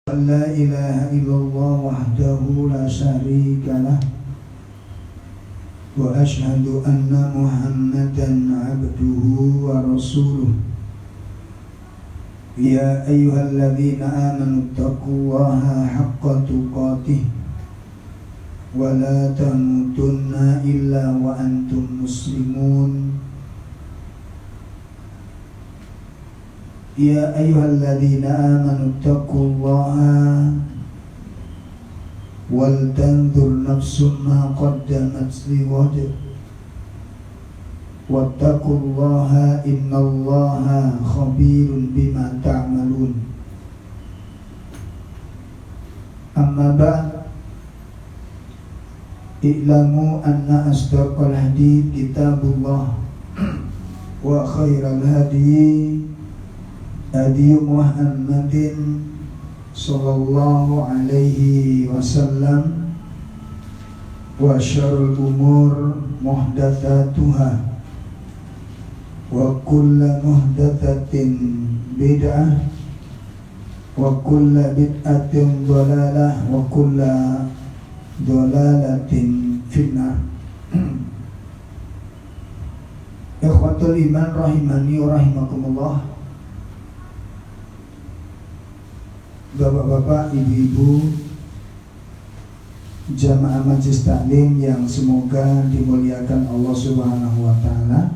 لا إله إلا الله وحده لا شريك له وأشهد أن محمدا عبده ورسوله يا أيها الذين آمنوا اتقوا الله حق تقاته ولا تموتن إلا وأنتم مسلمون يا أيها الذين آمنوا اتقوا الله ولتنظر نفس ما قدمت لغد واتقوا الله إن الله خبير بما تعملون أما بعد اعلموا أن أصدق الحديث كتاب الله وخير الهدي هدي محمد صلى الله عليه وسلم وشر الأمور محدثاتها وكل محدثة بدعة وكل بدعة ضلالة وكل ضلالة في النار. Ikhwatul iman rahimani wa rahimakumullah. Bapak-bapak, ibu-ibu, jamaah majelis taklim yang semoga dimuliakan Allah Subhanahu wa taala.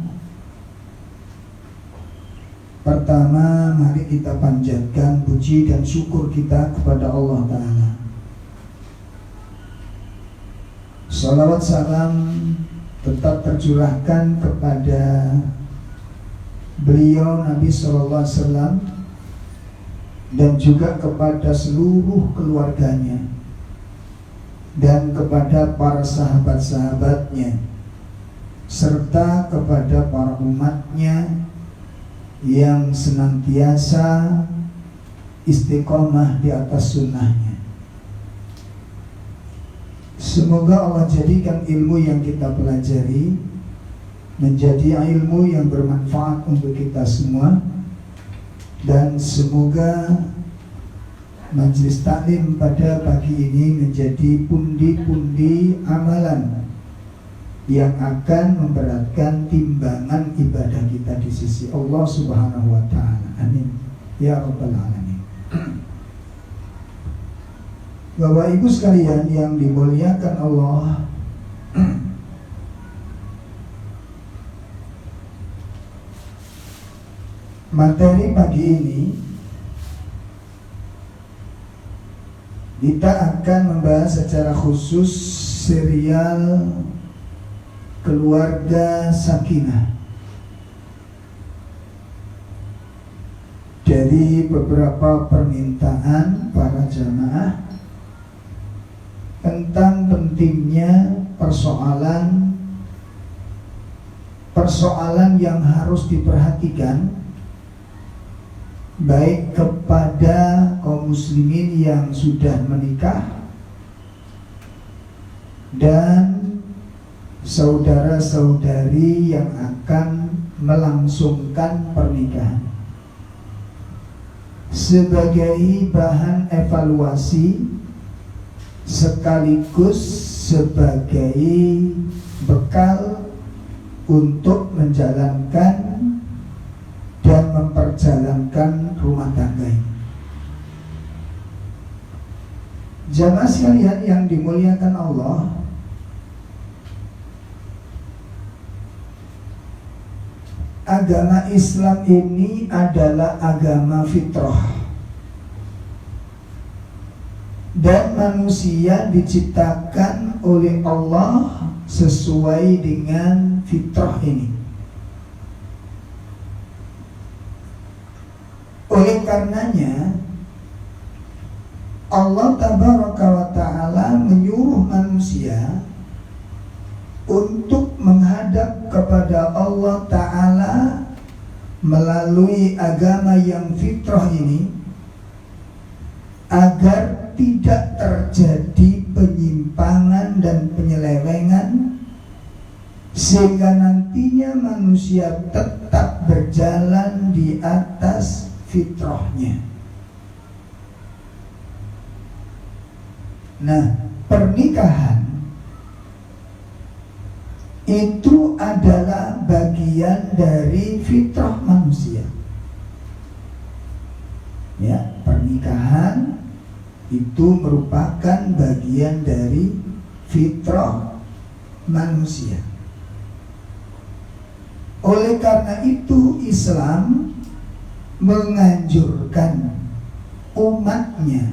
Pertama, mari kita panjatkan puji dan syukur kita kepada Allah taala. Salawat salam tetap tercurahkan kepada beliau Nabi sallallahu alaihi wasallam dan juga kepada seluruh keluarganya dan kepada para sahabat-sahabatnya serta kepada para umatnya yang senantiasa istiqomah di atas sunnahnya. Semoga Allah jadikan ilmu yang kita pelajari menjadi ilmu yang bermanfaat untuk kita semua. Dan semoga majelis taklim pada pagi ini menjadi pundi-pundi amalan yang akan memberatkan timbangan ibadah kita di sisi Allah Subhanahu wa taala. Amin ya rabbal alamin. Bapak Ibu sekalian yang dimuliakan Allah, materi pagi ini kita akan membahas secara khusus serial Keluarga Sakinah dari beberapa permintaan para jamaah tentang pentingnya persoalan yang harus diperhatikan baik kepada kaum muslimin yang sudah menikah dan saudara-saudari yang akan melangsungkan pernikahan sebagai bahan evaluasi sekaligus sebagai bekal untuk menjalankan dan memperjalankan rumah tangga ini. Jamaah sekalian yang dimuliakan Allah, agama Islam ini adalah agama fitrah dan manusia diciptakan oleh Allah sesuai dengan fitrah ini. Oleh karenanya Allah tabaraka wa ta'ala menyuruh manusia untuk menghadap kepada Allah ta'ala melalui agama yang fitrah ini agar tidak terjadi penyimpangan dan penyelewengan sehingga nantinya manusia tetap berjalan di atas fitrahnya. Nah, pernikahan itu adalah bagian dari fitrah manusia. Ya, pernikahan itu merupakan bagian dari fitrah manusia. Oleh karena itu Islam menganjurkan umatnya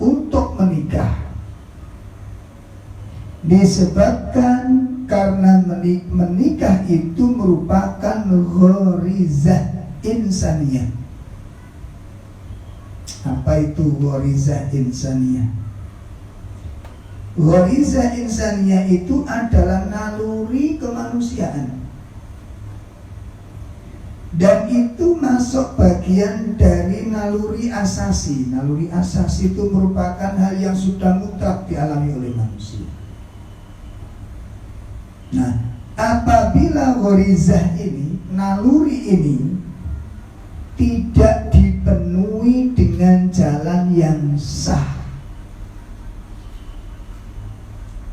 untuk menikah, disebabkan karena menikah itu merupakan gharizah insaniyah. Apa itu gharizah insaniyah? Gharizah insaniyah itu adalah naluri kemanusiaan, dan itu masuk bagian dari naluri asasi. Naluri asasi itu merupakan hal yang sudah mutlak dialami oleh manusia. Nah, apabila gharizah ini, naluri ini tidak dipenuhi dengan jalan yang sah,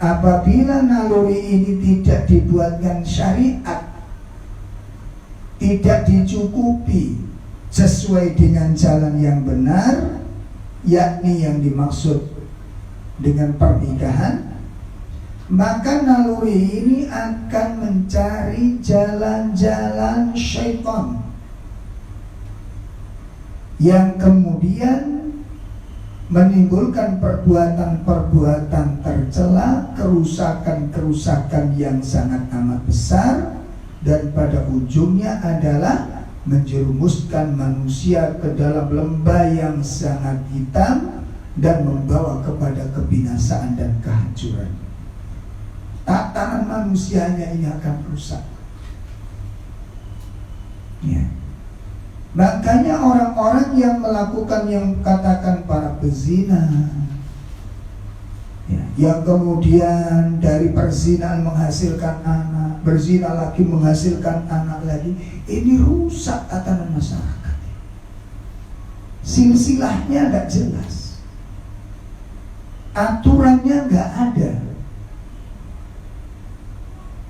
apabila naluri ini tidak dibuatkan syariat, tidak dicukupi sesuai dengan jalan yang benar, yakni yang dimaksud dengan pernikahan, maka naluri ini akan mencari jalan-jalan syaitan yang kemudian menimbulkan perbuatan-perbuatan tercela, kerusakan-kerusakan yang sangat amat besar, dan pada ujungnya adalah menjerumuskan manusia ke dalam lembah yang sangat hitam dan membawa kepada kebinasaan dan kehancuran. Tatanan manusianya ini akan rusak. Ya. Makanya orang-orang yang melakukan yang katakan para pezina, ya, yang kemudian dari perzinahan menghasilkan anak, berzina lagi menghasilkan anak lagi, ini rusak tatanan masyarakat. Silsilahnya nggak jelas, aturannya nggak ada.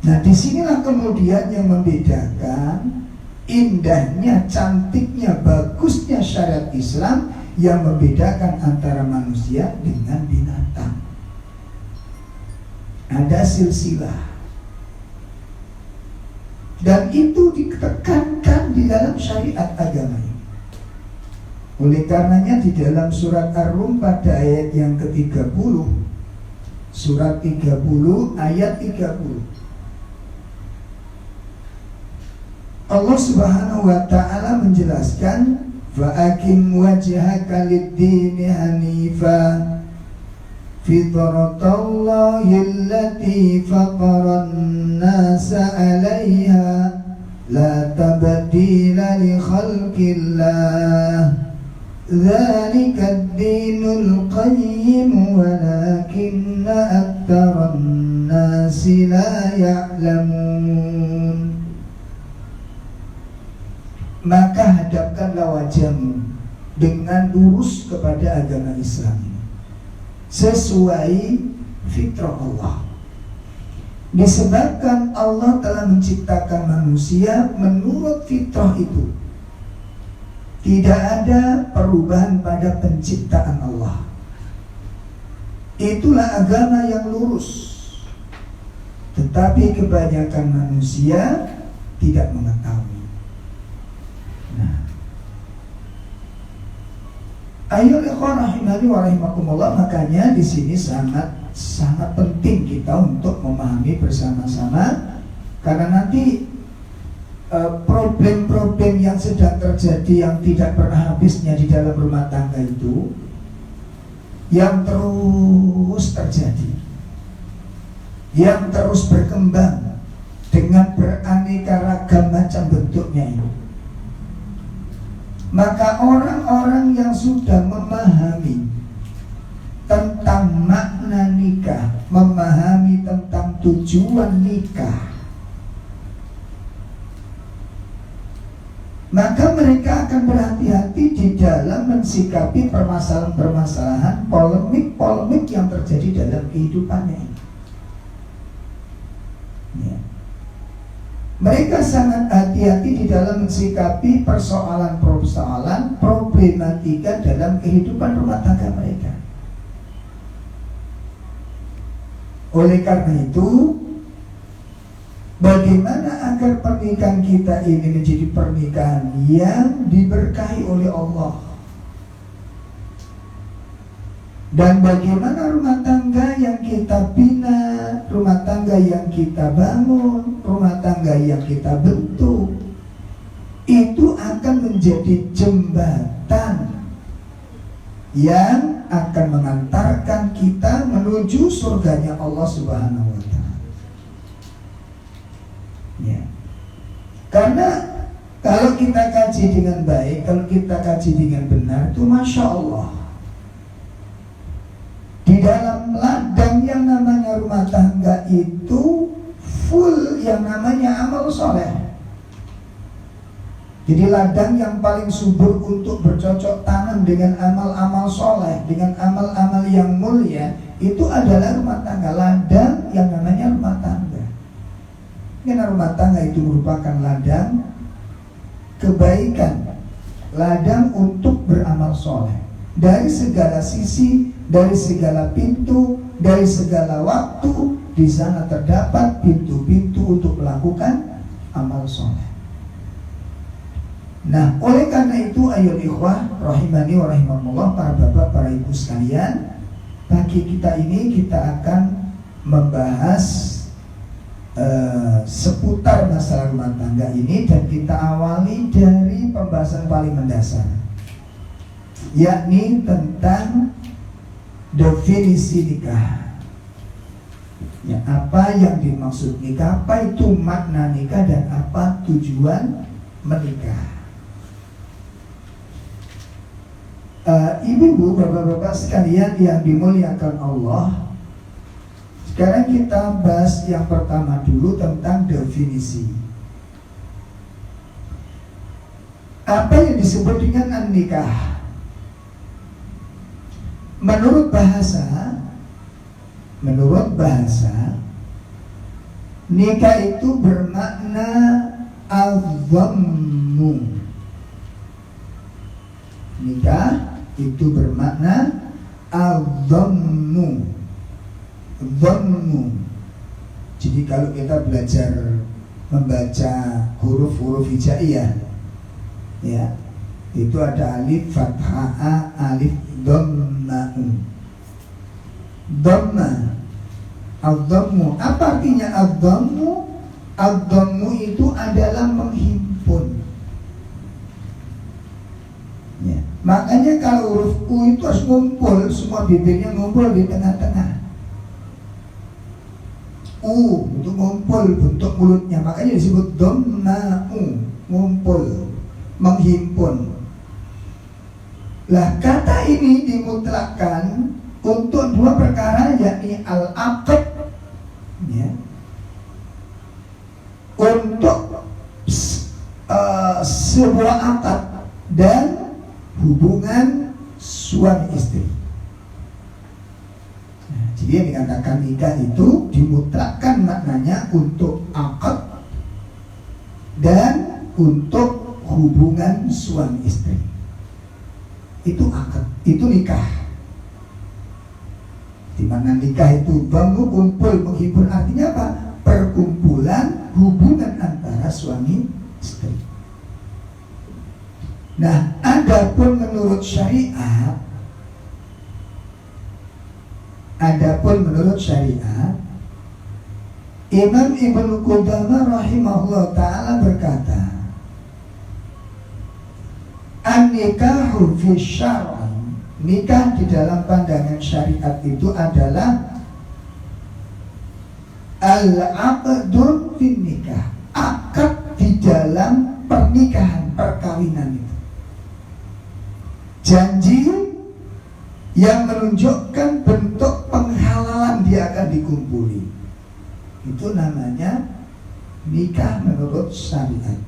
Nah, disinilah kemudian yang membedakan indahnya, cantiknya, bagusnya syariat Islam yang membedakan antara manusia dengan binatang. Ada silsilah, dan itu ditekankan di dalam syariat agama ini. Oleh karenanya di dalam surat Ar-Rum pada ayat yang ke-30, surat 30 ayat 30, Allah Subhanahu wa ta'ala menjelaskan, fa'akim wajhaka lid-dini hanifa fitratallahi allati fataran nasa 'alaiha la tabdila li khalqillah dzalika ad-dinul qayyim walakinna aktsaran nasi la ya'lamun. Maka hadapkanlah wajahmu dengan lurus kepada agama Islam ini, sesuai fitrah Allah. Disebabkan Allah telah menciptakan manusia menurut fitrah itu, tidak ada perubahan pada penciptaan Allah. Itulah agama yang lurus. Tetapi kebanyakan manusia tidak mengetahui. Nah, ayo ikhwan rahimani wa rahimakumullah, makanya di sini sangat penting kita untuk memahami bersama-sama, karena nanti problem-problem yang sedang terjadi yang tidak pernah habisnya di dalam rumah tangga itu yang terus terjadi, yang terus berkembang dengan beraneka ragam macam bentuknya ini. Maka orang-orang yang sudah memahami tentang makna nikah, memahami tentang tujuan nikah, maka mereka akan berhati-hati di dalam mensikapi permasalahan-permasalahan, polemik-polemik yang terjadi dalam kehidupannya ini. Ya. Mereka sangat hati-hati di dalam mensikapi persoalan-persoalan problematika dalam kehidupan rumah tangga mereka. Oleh karena itu, bagaimana agar pernikahan kita ini menjadi pernikahan yang diberkahi oleh Allah? Dan bagaimana rumah tangga yang kita bina, rumah tangga yang kita bangun, rumah tangga yang kita bentuk, itu akan menjadi jembatan yang akan mengantarkan kita menuju surganya Allah Subhanahu wa Ta'ala. Ya. Karena kalau kita kaji dengan baik, kalau kita kaji dengan benar, itu Masya Allah, di dalam ladang yang namanya rumah tangga itu full yang namanya amal soleh. Jadi ladang yang paling subur untuk bercocok tanam dengan amal-amal soleh, dengan amal-amal yang mulia, itu adalah rumah tangga. Ladang yang namanya rumah tangga. Karena rumah tangga itu merupakan ladang kebaikan, ladang untuk beramal soleh. Dari segala sisi, dari segala pintu, dari segala waktu, di sana terdapat pintu-pintu untuk melakukan amal soleh. Nah, oleh karena itu, ayo ikhwah rahimani wa rahimakumullah, para bapak, para ibu sekalian, pagi kita ini kita akan membahas seputar masalah rumah tangga ini, dan kita awali dari pembahasan paling mendasar, yakni tentang definisi nikah. Ya, apa yang dimaksud nikah, apa itu makna nikah, dan apa tujuan menikah. Ibu-ibu, bapak-bapak sekalian yang dimuliakan Allah, sekarang kita bahas yang pertama dulu tentang definisi. Apa yang disebut dengan nikah? Menurut bahasa, nikah itu bermakna al-dhammu. Nikah itu bermakna al-dhammu. Dhammu. Jadi kalau kita belajar membaca huruf-huruf hijaiyah, ya, itu ada alif fathah a, alif dhamma. Dhamma, al-dhammu. Apa artinya al-dhammu? Al-dhammu itu adalah menghimpun. Ya. Makanya kalau huruf U itu harus ngumpul, semua bibirnya ngumpul di tengah-tengah. U itu ngumpul bentuk mulutnya, makanya disebut dhamma'u, ngumpul, menghimpun. Lah, kata ini dimutlakkan untuk dua perkara, yakni al-aqd, ya, untuk sebuah akad dan hubungan suami istri. Nah, jadi yang dikatakan nikah itu dimutlakkan maknanya untuk akad dan untuk hubungan suami istri. Itu akad, itu nikah. Di mana nikah itu bangun, kumpul, menghimpun, artinya apa? Perkumpulan hubungan antara suami istri. Nah, adapun menurut syariat, Imam Ibnu Qudamah rahimahullah ta'ala berkata, an-nikahu fi syar'i, nikah di dalam pandangan syariat itu adalah al-aqdun fin nikah, akad di dalam pernikahan, perkawinan itu. Janji yang menunjukkan bentuk penghalalan dia akan dikumpuli. Itu namanya nikah menurut syariat.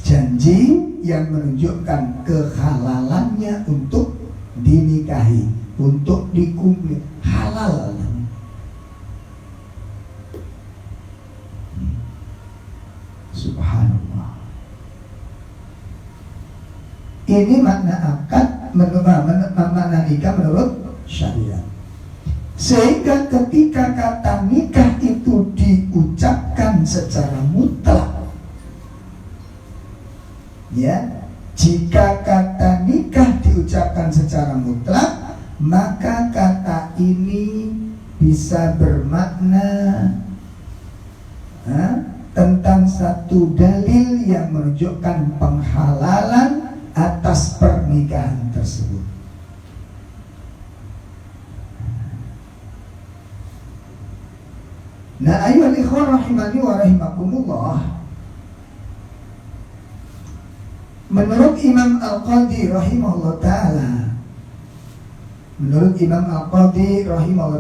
Janji yang menunjukkan kehalalannya untuk dinikahi, untuk dikumpul halal. Subhanallah. Ini makna akad, makna nikah menurut syariat. Sehingga ketika kata nikah itu diucapkan secara mutlak, ya, jika kata nikah diucapkan secara mutlak, maka kata ini bisa bermakna tentang satu dalil yang menunjukkan penghalalan atas pernikahan tersebut. Nah, ayyuhal ikhwan rahimani wa rahimakumullah, menurut Imam Al-Qadhi rahimahullah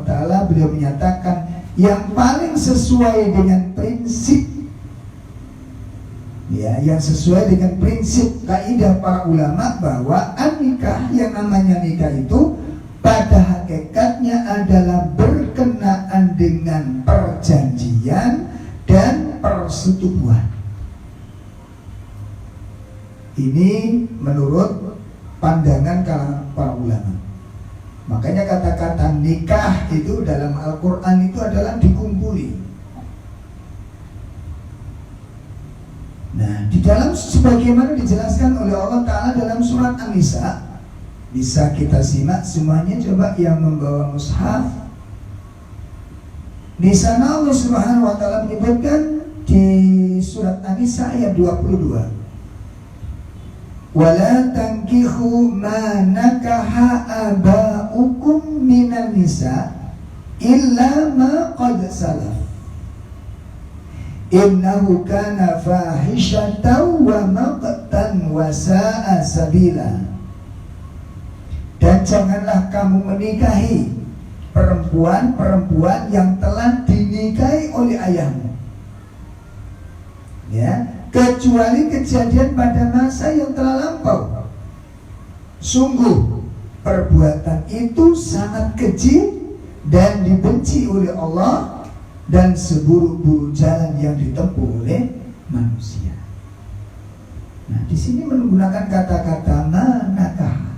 ta'ala, beliau menyatakan yang paling sesuai dengan prinsip, ya, yang sesuai dengan prinsip kaidah para ulama bahwa nikah, yang namanya nikah itu pada hakikatnya adalah berkenaan dengan perjanjian dan persetubuhan. Ini menurut pandangan kalangan para ulama. Makanya kata-kata nikah itu dalam Al-Quran itu adalah dikumpuli. Nah, di dalam sebagaimana dijelaskan oleh Allah Ta'ala dalam surat An-Nisa, bisa kita simak semuanya, coba yang membawa mushaf. Di sana Allah Subhanahu wa ta'ala menyebutkan di surat An-Nisa ayat 22, wala tankihu ma nakaha aba'ukum minan nisa illa ma qad salaf innahu kana fahishatan wa maqtan wa sa'a sabila. Dan janganlah kamu menikahi perempuan-perempuan yang telah dinikahi oleh ayahmu, ya, kecuali kejadian pada masa yang telah lampau. Sungguh perbuatan itu sangat keji dan dibenci oleh Allah, dan seburuk-buruk jalan yang ditempuh oleh manusia. Nah, di sini menggunakan kata-kata manakah.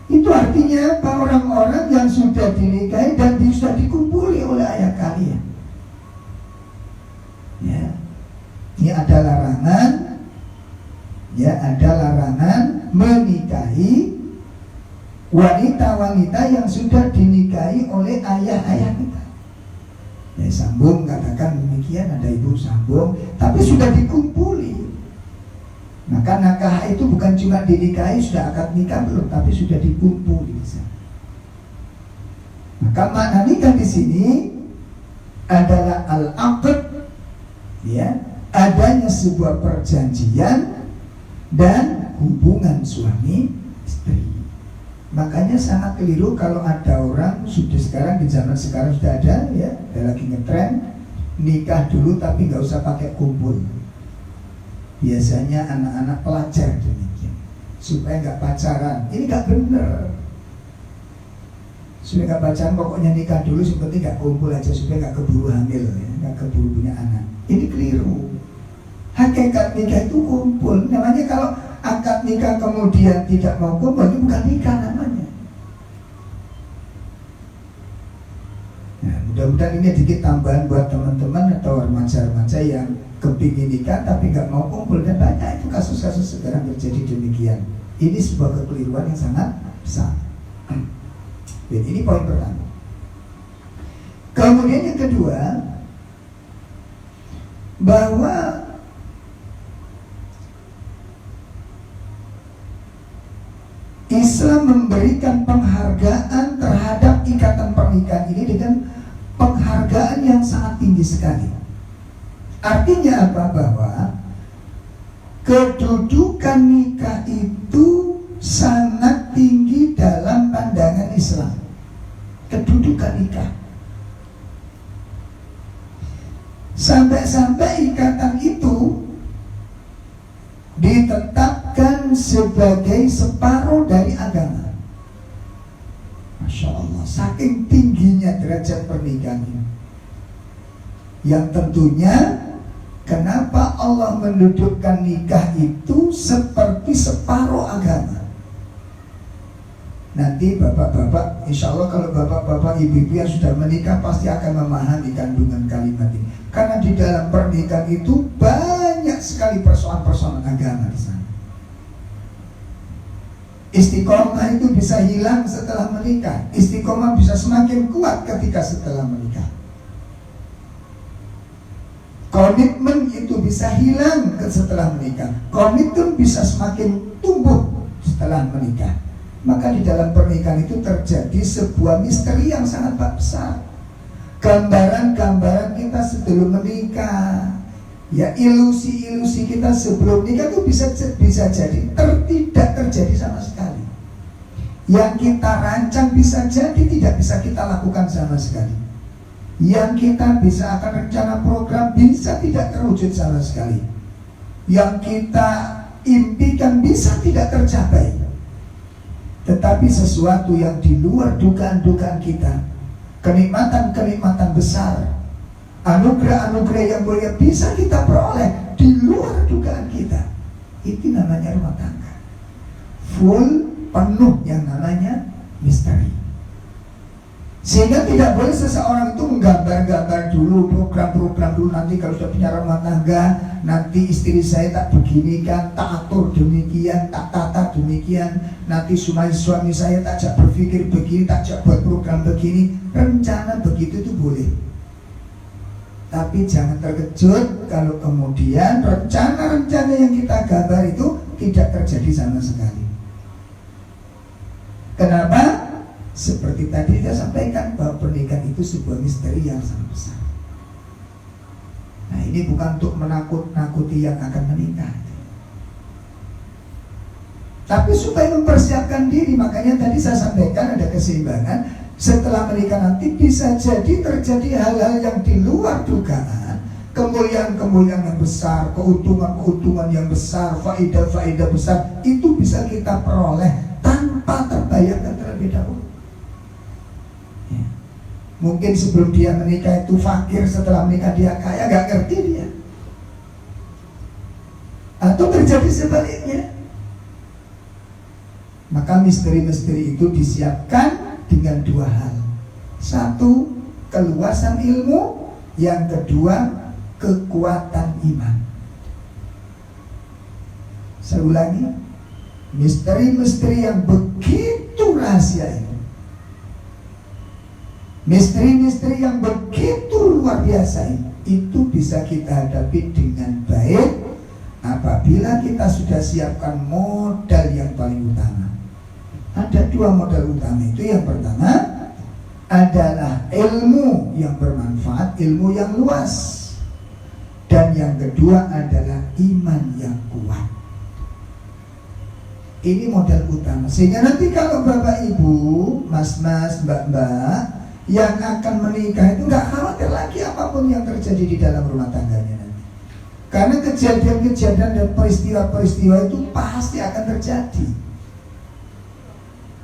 Itu artinya apa? Orang-orang yang sudah dinikahi dan sudah dikumpuli oleh ayah kalian. Ya, ini ada larangan, ya, ada larangan menikahi wanita-wanita yang sudah dinikahi oleh ayah-ayah kita. Ya, sambung katakan demikian, ada ibu sambung, tapi sudah dikumpuli. Maka nakah itu bukan cuma dinikahi, sudah akad nikah belum, tapi sudah dikumpuli. Maka makna nikah di sini adalah al-aqd, ya, adanya sebuah perjanjian dan hubungan suami istri. Makanya sangat keliru kalau ada orang sudah sekarang, di zaman sekarang sudah ada, ya, ada lagi ngetren nikah dulu tapi nggak usah pakai kumpul. Biasanya anak-anak pelajar demikian, supaya nggak pacaran. Ini nggak benar. Supaya nggak pacaran, pokoknya nikah dulu, seperti nggak kumpul aja supaya nggak keburu hamil, ya, nggak keburu punya anak. Ini keliru. Hakikat nikah itu kumpul. Namanya kalau akad nikah kemudian tidak mau kumpul, itu bukan nikah namanya. Nah, mudah-mudahan ini sedikit tambahan buat teman-teman atau remaja-remaja yang kepingin nikah tapi nggak mau kumpul, dan banyak itu kasus-kasus sekarang terjadi demikian. Ini sebuah kekeliruan yang sangat besar. Dan ini poin pertama. Kemudian yang kedua, bahwa Islam memberikan penghargaan terhadap ikatan pernikahan ini dengan penghargaan yang sangat tinggi sekali. Artinya apa? Bahwa kedudukan nikah itu sangat tinggi dalam pandangan Islam. Kedudukan nikah, sampai-sampai ikatan itu ditetapkan sebagai separuh dari agama. Masya Allah, saking tingginya derajat pernikahan ini. Yang tentunya kenapa Allah mendudukkan nikah itu seperti separuh agama. Nanti bapak-bapak, insya Allah kalau bapak-bapak ibu-ibu yang sudah menikah pasti akan memahami kandungan kalimat ini. Karena di dalam pernikahan itu banyak sekali persoalan-persoalan agama di sana. Istiqomah itu bisa hilang setelah menikah. Istiqomah bisa semakin kuat ketika setelah menikah. Komitmen itu bisa hilang setelah menikah. Komitmen bisa semakin tumbuh setelah menikah. Maka di dalam pernikahan itu terjadi sebuah misteri yang sangat besar. Gambaran-gambaran kita sebelum menikah, ya ilusi-ilusi kita sebelum nikah itu bisa jadi tidak terjadi sama sekali. Yang kita rancang bisa jadi tidak bisa kita lakukan sama sekali. Yang kita bisa akan rencana program bisa tidak terwujud sama sekali. Yang kita impikan bisa tidak tercapai. Tetapi sesuatu yang di luar dugaan-dugaan kita, kenikmatan-kenikmatan besar, anugerah-anugerah yang mulia bisa kita peroleh di luar dugaan kita. Itu namanya rumah tangga full, penuh yang namanya misteri. Sehingga tidak boleh seseorang itu menggambar-gambar dulu, program-program dulu, nanti kalau sudah punya rumah tangga, nanti istri saya tak beginikan, tak atur demikian, tak tata demikian, nanti suami saya tak ajak berpikir begini, tak ajak buat program begini. Rencana begitu itu boleh. Tapi jangan terkejut kalau kemudian rencana-rencana yang kita gambar itu tidak terjadi sama sekali. Kenapa? Seperti tadi saya sampaikan bahwa pernikahan itu sebuah misteri yang sangat besar. Nah, ini bukan untuk menakut-nakuti yang akan menikah, tapi supaya mempersiapkan diri. Makanya tadi saya sampaikan ada keseimbangan. Setelah menikah nanti bisa jadi terjadi hal-hal yang di luar dugaan, kemuliaan-kemuliaan yang besar, keuntungan-keuntungan yang besar, faedah-faedah besar, itu bisa kita peroleh tanpa terbayarkan terlebih dahulu. Mungkin sebelum dia menikah itu fakir, setelah menikah dia kaya, gak ngerti dia. Atau terjadi sebaliknya. Maka misteri-misteri itu disiapkan dengan dua hal. Satu, keluasan ilmu. Yang kedua, kekuatan iman. Saya ulangi, misteri-misteri yang begitu rahasia ini, misteri-misteri yang begitu luar biasa ini, itu bisa kita hadapi dengan baik apabila kita sudah siapkan modal yang paling utama. Ada dua modal utama itu. Yang pertama adalah ilmu yang bermanfaat, ilmu yang luas. Dan yang kedua adalah iman yang kuat. Ini modal utama. Sehingga nanti kalau bapak ibu, mas-mas, mbak-mbak yang akan menikah itu gak khawatir lagi apapun yang terjadi di dalam rumah tangganya nanti. Karena kejadian-kejadian dan peristiwa-peristiwa itu pasti akan terjadi.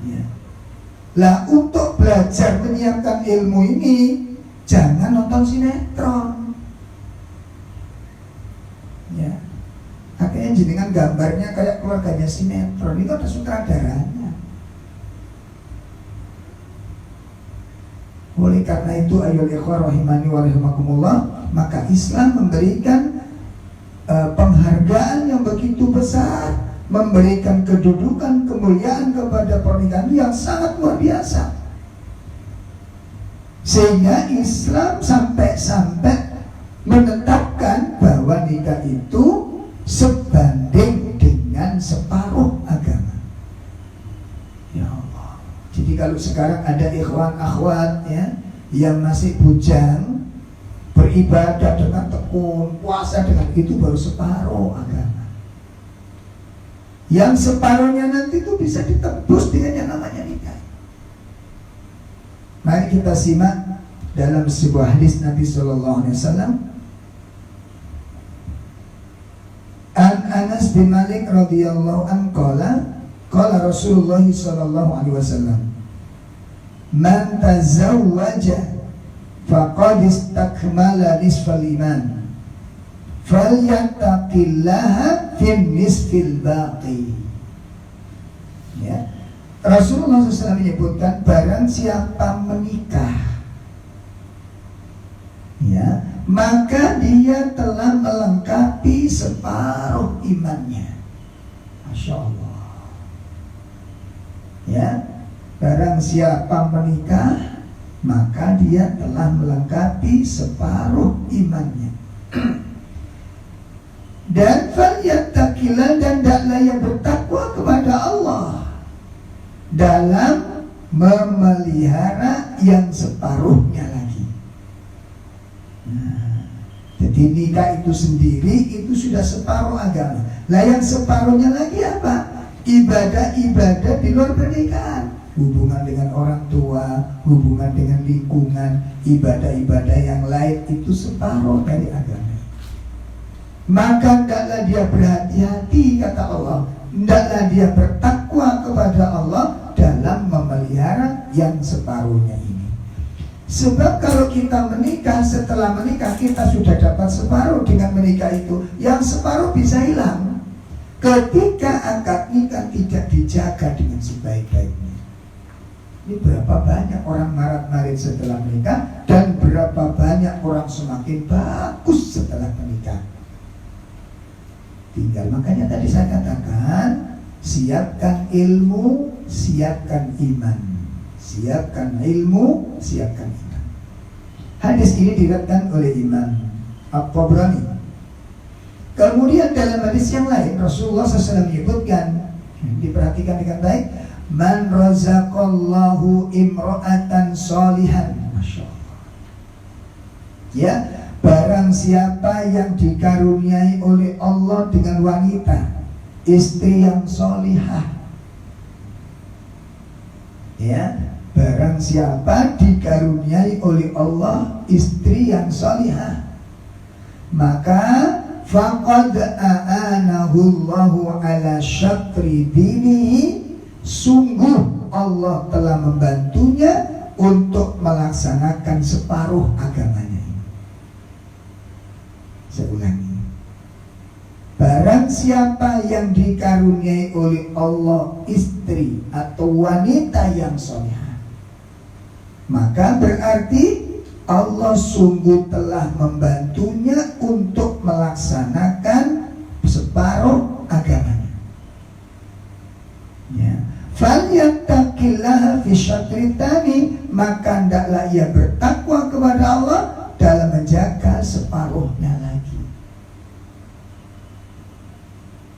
Ya. Lah, untuk belajar menyiapkan ilmu ini, jangan nonton sinetron. Ya. Akhirnya jenengan gambarnya kayak keluarganya sinetron, itu ada sutradaranya. Oleh karena itu, ayyuhal ikhwah rahimani wa rahimakumullah, maka Islam memberikan penghargaan yang begitu besar, memberikan kedudukan, kemuliaan kepada pernikahan yang sangat luar biasa. Sehingga Islam sampai menetapkan bahwa nikah itu sebanding dengan separuh agama. Ya Allah. Jadi kalau sekarang ada ikhwan akhwat ya yang masih bujang, beribadah dengan tekun, puasa dengan itu, baru separuh agama. Yang separuhnya nanti itu bisa ditebus dengan yang namanya nikah. Mari kita simak dalam sebuah hadis Nabi SAW. An Anas bin Malik radhiyallahu anhu qala Rasulullah sallallahu alaihi wasallam, man tazawwaja faqad istakmala nisfal iman falyattaqillaha fin nisfil baqi. Ya. Rasulullah SAW menyebutkan barang siapa menikah, ya, maka dia telah melengkapi separuh imannya. Masya Allah. Ya, barang siapa menikah, maka dia telah melengkapi separuh imannya. Dan falyattaqillah, dan hendaklah ia bertakwa kepada Allah dalam memelihara yang separuhnya lagi. Nah, jadi nikah itu sendiri itu sudah separuh agama. Lah yang separuhnya lagi apa? Ibadah-ibadah di luar pernikahan. Hubungan dengan orang tua, hubungan dengan lingkungan, ibadah-ibadah yang lain itu separuh dari agama. Maka hendaklah dia berhati-hati, kata Allah, hendaklah dia bertakwa kepada Allah dalam memelihara yang separuhnya ini. Sebab kalau kita menikah, setelah menikah kita sudah dapat separuh dengan menikah itu, yang separuh bisa hilang ketika akad nikah tidak dijaga dengan sebaik-baiknya. Ini berapa banyak orang marat-marit setelah menikah, dan berapa banyak orang semakin bagus setelah menikah. Tinggal makanya tadi saya katakan, siapkan ilmu, siapkan iman. Siapkan ilmu, siapkan iman. Hadis ini diriwayatkan oleh Imam At-Tabrani. Kemudian dalam hadis yang lain Rasulullah SAW menyebutkan, diperhatikan dengan baik, man razaqallahu imra'atan sholihan. Masya Allah. Ya, barang siapa yang dikaruniai oleh Allah dengan wanita, istri yang sholihah. Ya, barang siapa dikaruniai oleh Allah istri yang sholihah, maka faqad a'anahu Allahu ala syatri dinihi, sungguh Allah telah membantunya untuk melaksanakan separuh agamanya. Saya ulangi, barang siapa yang dikaruniai oleh Allah istri atau wanita yang sholihah, maka berarti Allah sungguh telah membantunya untuk melaksanakan separuh agamanya. Ya. Falyattaqillaha fi syatritani, maka hendaklah ia bertakwa kepada Allah dalam menjaga separuhnya lagi.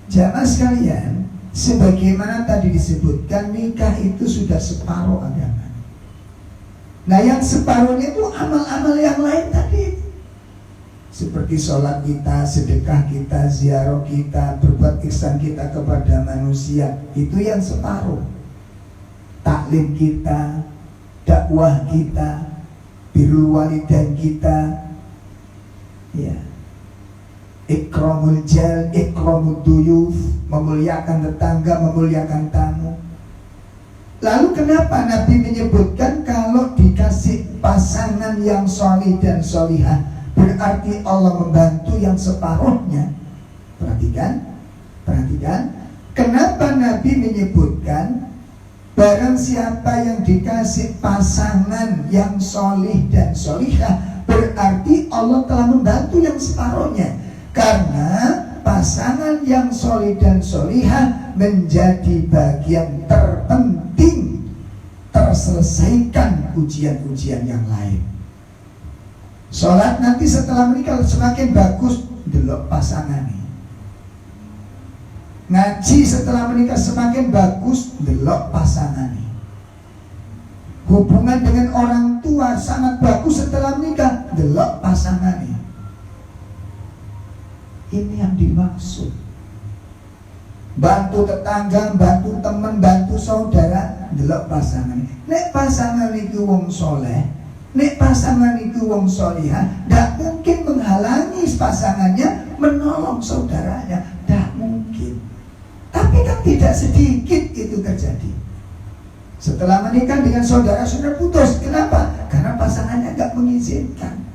Jamaah sekalian, sebagaimana tadi disebutkan, nikah itu sudah separuh agama. Nah, yang separuhnya itu amal-amal yang lain tadi, seperti sholat kita, sedekah kita, ziarah kita, berbuat ihsan kita kepada manusia, itu yang separuh. Taklim kita, dakwah kita, birrul walidain kita, ya, ikramul jal, ikramul duyuf, memuliakan tetangga, memuliakan tamu. Lalu kenapa Nabi menyebutkan kalau dikasih pasangan yang sholih dan sholihah, berarti Allah membantu yang separuhnya? Perhatikan, kenapa Nabi menyebutkan barang siapa yang dikasih pasangan yang sholih dan sholihah, berarti Allah telah membantu yang separuhnya. Karena pasangan yang sholih dan sholihah menjadi bagian terpenting terselesaikan ujian-ujian yang lain. Sholat nanti setelah menikah semakin bagus, delok pasangannya. Ngaji setelah menikah semakin bagus, delok pasangannya. Hubungan dengan orang tua sangat bagus setelah menikah, delok pasangannya. Ini yang dimaksud. Bantu tetangga, bantu teman, bantu saudara, delok pasangannya. Nek pasangan itu wong soleh, nek pasangan itu wong solihah, tidak mungkin menghalangi pasangannya menolong saudaranya, tidak mungkin. Tapi kan tidak sedikit itu terjadi. Setelah menikah dengan saudara sudah putus. Kenapa? Karena pasangannya nggak mengizinkan.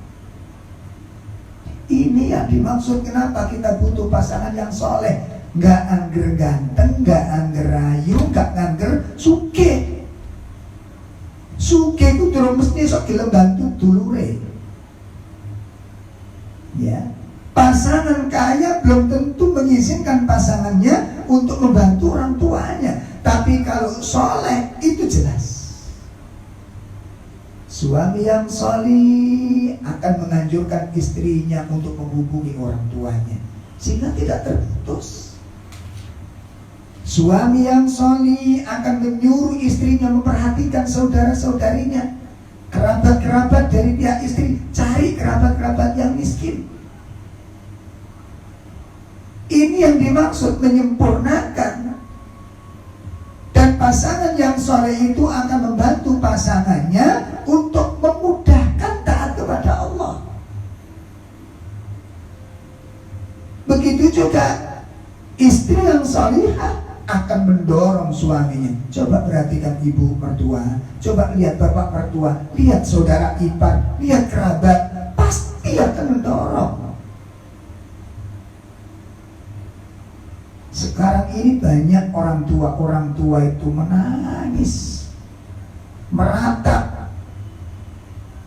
Ini yang dimaksud kenapa kita butuh pasangan yang soleh. Nggak angger ganteng, nggak angger rayu, nggak angger suke. Suke itu durung mesti sok gelem bantu dulure. Ya, pasangan kaya belum tentu mengizinkan pasangannya untuk membantu orang tuanya. Tapi kalau soleh itu jelas. Suami yang soleh akan menganjurkan istrinya untuk menghubungi orang tuanya sehingga tidak terputus. Suami yang soleh akan menyuruh istrinya memperhatikan saudara-saudarinya, kerabat-kerabat dari pihak istri, cari kerabat-kerabat yang miskin. Ini yang dimaksud menyempurnakan. Dan pasangan yang soleh itu akan membantu pasangannya untuk memudahkan taat kepada Allah. Begitu juga istri yang solihah akan mendorong suaminya. Coba perhatikan ibu mertua, coba lihat bapak mertua, lihat saudara ipar, lihat kerabat, pasti akan mendorong. Sekarang ini banyak orang tua itu menangis, meratap,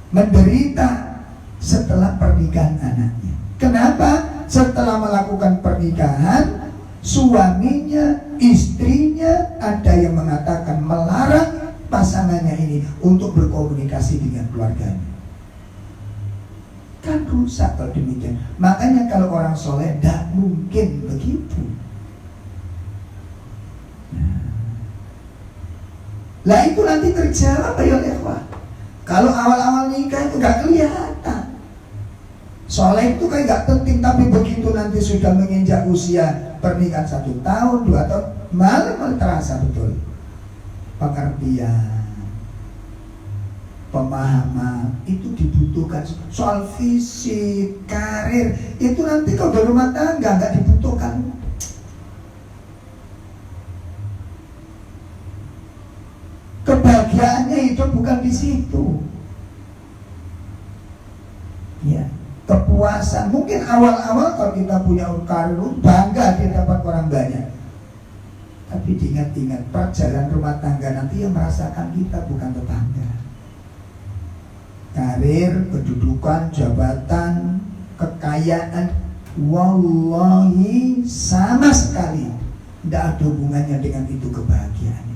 menderita setelah pernikahan anaknya. Kenapa? Setelah melakukan pernikahan, suaminya, istrinya ada yang mengatakan melarang pasangannya ini untuk berkomunikasi dengan keluarganya. Kan rusak kalau demikian. Makanya kalau orang soleh tidak mungkin begitu. Lah itu nanti terjawab ya ikhwah. Kalau awal-awal nikah itu gak kelihatan. Soleh itu kayak gak penting, tapi begitu nanti sudah menginjak usia pernikahan 1 tahun, 2 tahun, malah terasa betul pengertian, pemahaman itu dibutuhkan. Soal fisik, karir itu nanti kalau berumah tangga gak dibutuhkan. Kebahagiaannya itu bukan di situ. Ya, kepuasan. Mungkin awal-awal kalau kita punya karir bangga dia dapat orang banyak. Tapi diingat-ingat perjalanan rumah tangga nanti yang merasakan kita bukan tetangga. Karir, kedudukan, jabatan, kekayaan, wallahi sama sekali tidak ada hubungannya dengan itu kebahagiaan.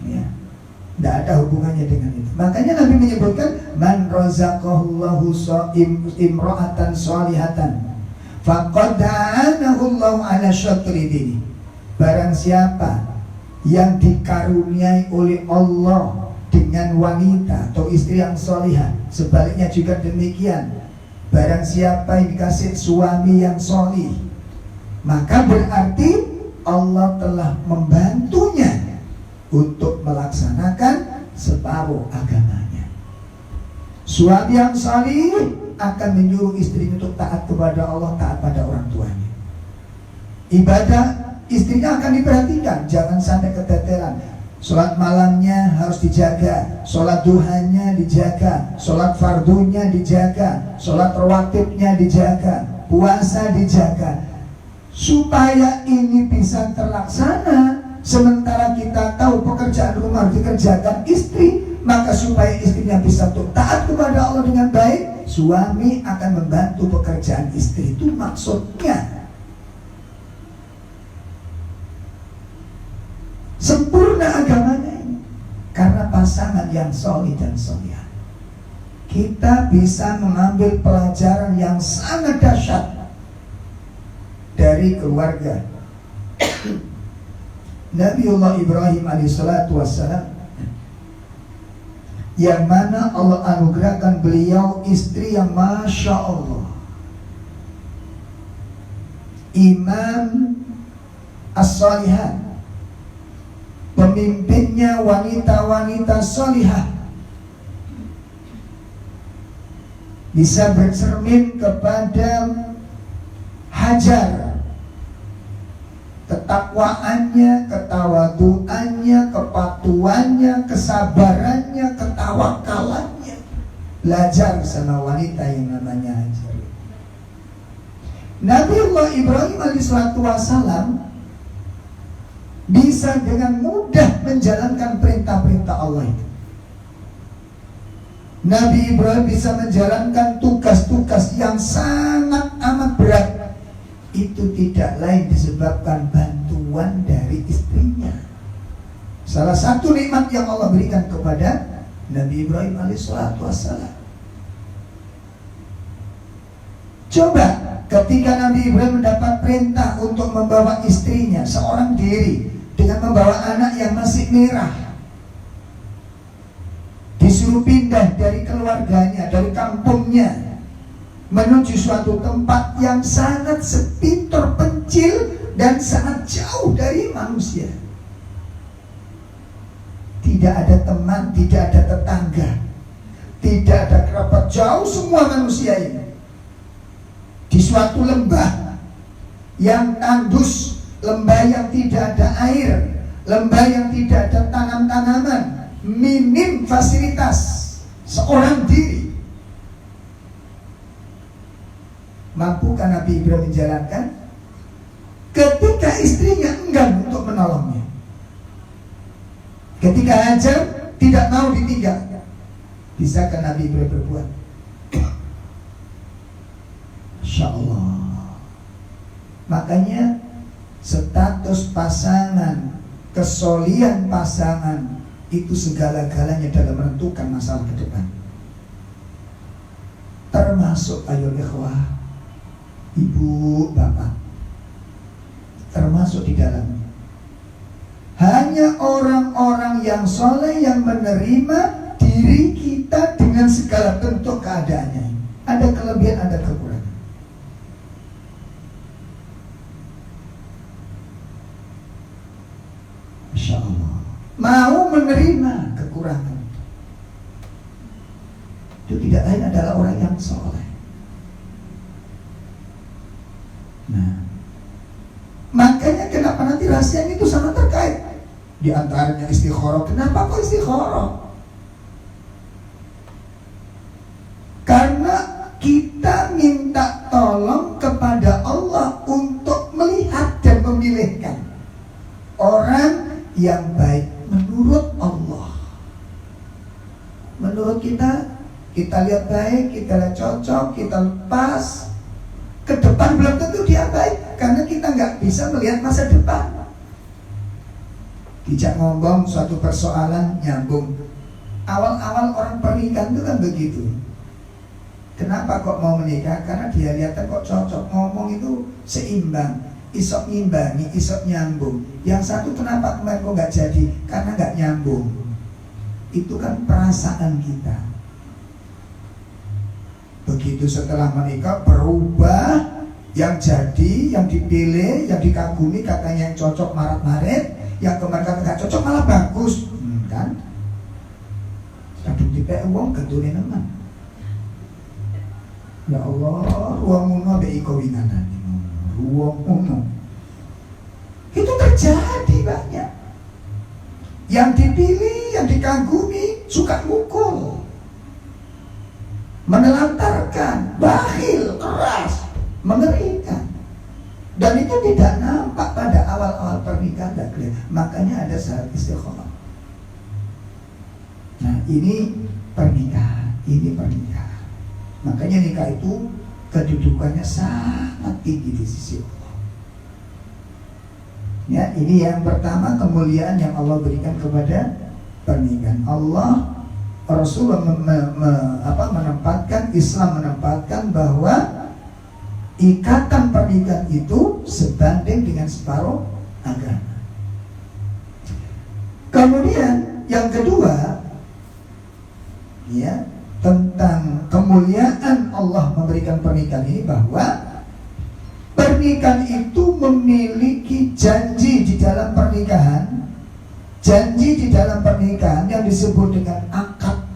Ya, tidak ada hubungannya dengan itu. Makanya Nabi menyebutkan man razaqahullahu imra'atan sholihatan faqad a'anahu Allahu ala syatri dini. Barang siapa yang dikaruniai oleh Allah dengan wanita atau istri yang sholihah, sebaliknya juga demikian. Barang siapa yang dikasih suami yang sholih, maka berarti Allah telah membantunya untuk melaksanakan separuh agamanya. Suami yang salih akan menyuruh istrinya untuk taat kepada Allah, taat pada orang tuanya. Ibadah istrinya akan diperhatikan, jangan sampai keteteran. Sholat malamnya harus dijaga, sholat duhanya dijaga, sholat fardunya dijaga, sholat rawatibnya dijaga, puasa dijaga. Supaya ini bisa terlaksana, sementara kita tahu pekerjaan rumah dikerjakan istri, maka supaya istrinya bisa taat kepada Allah dengan baik, suami akan membantu pekerjaan istri. Itu maksudnya. Sempurna agamanya ini karena pasangan yang solih dan solihah. Kita bisa mengambil pelajaran yang sangat dahsyat dari keluarga Nabiullah Ibrahim alaihissalatu wassalam, yang mana Allah anugerahkan beliau istri yang Masya Allah, imam as-salihat, pemimpinnya wanita-wanita salihah, bisa bercermin kepada Hajar ketakwaannya, ketawaduannya, kepatuhannya, kesabarannya, ketawakalannya. Belajar sama wanita yang namanya Hajar. Nabiullah Ibrahim alaihissalam bisa dengan mudah menjalankan perintah-perintah Allah itu. Nabi Ibrahim bisa menjalankan tugas-tugas yang sangat amat berat. Itu tidak lain disebabkan bantuan dari istrinya. Salah satu nikmat yang Allah berikan kepada Nabi Ibrahim alaihissalam. Coba ketika Nabi Ibrahim mendapat perintah untuk membawa istrinya seorang diri dengan membawa anak yang masih merah, disuruh pindah dari keluarganya, dari kampungnya, menuju suatu tempat yang sangat sepi, terpencil, dan sangat jauh dari manusia. Tidak ada teman, tidak ada tetangga, tidak ada kerabat, jauh semua manusia ini. Di suatu lembah yang tandus, lembah yang tidak ada air, lembah yang tidak ada tanam-tanaman, minim fasilitas. Seorang diri, mampukah Nabi Ibrahim menjalankan? Ketika istrinya enggan untuk menolongnya, ketika Hajar tidak mau ditinggal, bisakah Nabi Ibrahim berbuat? Insya Allah. Makanya status pasangan, kesolian pasangan itu segala-galanya dalam menentukan masalah ke depan. Termasuk ayo ikhwah, ibu, bapak, termasuk di dalamnya. Hanya orang-orang yang soleh yang menerima diri kita dengan segala bentuk keadaannya. Ada kelebihan, ada kekurangan. Masya Allah. Mau menerima kekurangan, itu tidak lain adalah orang yang soleh. Nah, makanya kenapa nanti rahasia itu sangat terkait. Di antaranya istikharah. Kenapa kok istikharah? Karena kita minta tolong kepada Allah untuk melihat dan memilihkan orang yang baik menurut Allah. Menurut kita lihat baik, kita lihat cocok, kita lepas. Ke depan belum tentu dia baik, karena kita nggak bisa melihat masa depan. Dijak ngomong suatu persoalan nyambung. Awal-awal orang pernikahan itu kan begitu. Kenapa kok mau menikah? Karena dia lihat kok cocok, ngomong itu seimbang, isok ngimbangi, isok nyambung. Yang satu kenapa kemarin kok nggak jadi? Karena nggak nyambung. Itu kan perasaan kita. Begitu setelah menikah berubah, yang jadi, yang dipilih, yang dikagumi katanya yang cocok maret-maret, yang kemarin kata nggak cocok malah bagus, kan? Kadung tipe uang gantune nemen. Ya Allah, ruang muno be ikawinan ruang muno. Itu terjadi banyak. Yang dipilih, yang dikagumi suka mukul, menelantarkan, bakhil, keras, mengerikan. Dan itu tidak nampak pada awal-awal pernikahan. Makanya ada syarat istikharah. Nah, ini pernikahan, ini pernikahan. Makanya nikah itu kedudukannya sangat tinggi di sisi Allah. Ya, ini yang pertama, kemuliaan yang Allah berikan kepada pernikahan. Allah, Rasulullah menempatkan, Islam menempatkan bahwa ikatan pernikahan itu sebanding dengan separuh agama. Kemudian yang kedua, ya, tentang kemuliaan Allah memberikan pernikahan ini, bahwa pernikahan itu memiliki janji di dalam pernikahan. Janji di dalam pernikahan yang disebut dengan akad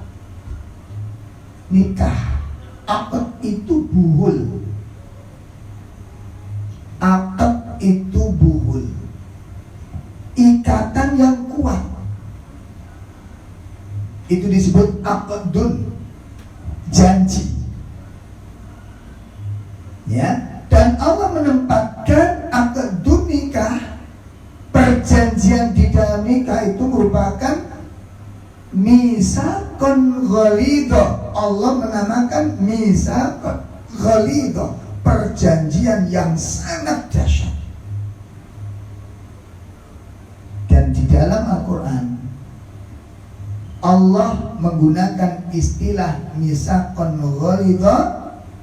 nikah. Akad itu buhul. Akad itu buhul. Itu disebut aqdun, janji. Ya, dan Allah menempatkan aqdun nikah, perjanjian di dalam nikah itu merupakan misaqon ghalidho. Allah menamakan misaqon ghalidho, perjanjian yang sangat dahsyat. Dan di dalam Al-Quran Allah menggunakan istilah misaqon ghalidho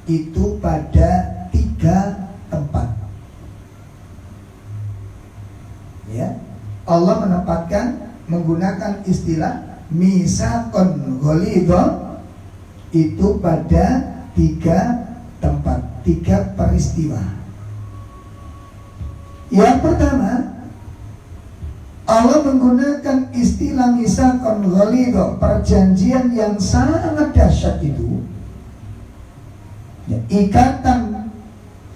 itu pada 3 tempat. Ya, Allah menempatkan menggunakan istilah misaqon ghalidho itu pada 3 tempat, 3 peristiwa. Yang pertama, Allah menggunakan istilah misaqon ghalidho, perjanjian yang sangat dahsyat itu, ya, ikatan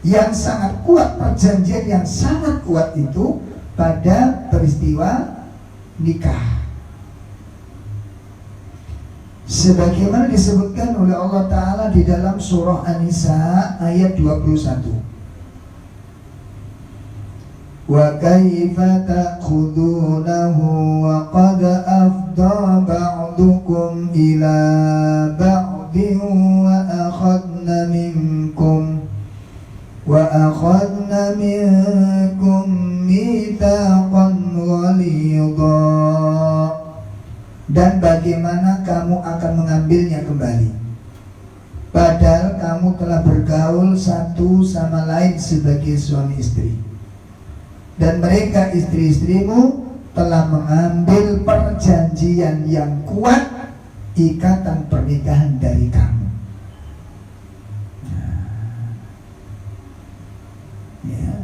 yang sangat kuat, perjanjian yang sangat kuat itu pada peristiwa nikah. Sebagaimana disebutkan oleh Allah Ta'ala di dalam surah An-Nisa ayat 21. Wa kaifa ta'khudunahu wa qad afda ba'dukum ila ba'din wa akhadna minkum mitsaqan ghalidha. Dan bagaimana kamu akan mengambilnya kembali, padahal kamu telah bergaul satu sama lain sebagai suami istri, dan mereka istri-istrimu telah mengambil perjanjian yang kuat, ikatan pernikahan dari kamu. Ya.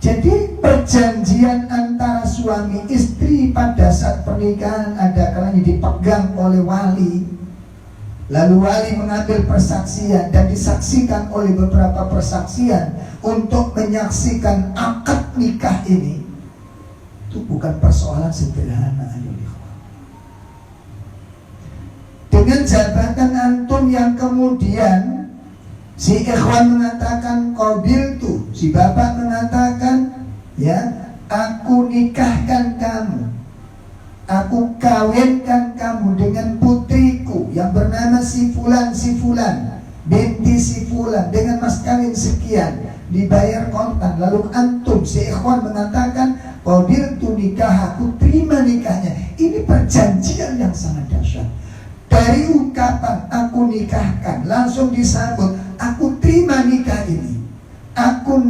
Jadi perjanjian antara suami istri pada saat pernikahan ada kalanya dipegang oleh wali. Lalu wali mengambil persaksian dan disaksikan oleh beberapa persaksian untuk menyaksikan akad nikah ini. Itu bukan persoalan sederhana. Dengan jabatan antum yang kemudian si ikhwan mengatakan qabiltu, si bapak mengatakan, ya, aku nikahkan kamu, aku kawinkan kamu dengan putriku yang bernama si fulan binti si fulan dengan mas kawin sekian, dibayar kontan. Lalu antum si ikhwan mengatakan qabiltu nikah, aku terima nikahnya. Ini perjanjian yang sangat dahsyat. Dari ucapan aku nikahkan langsung disambut, aku terima nikah ini, aku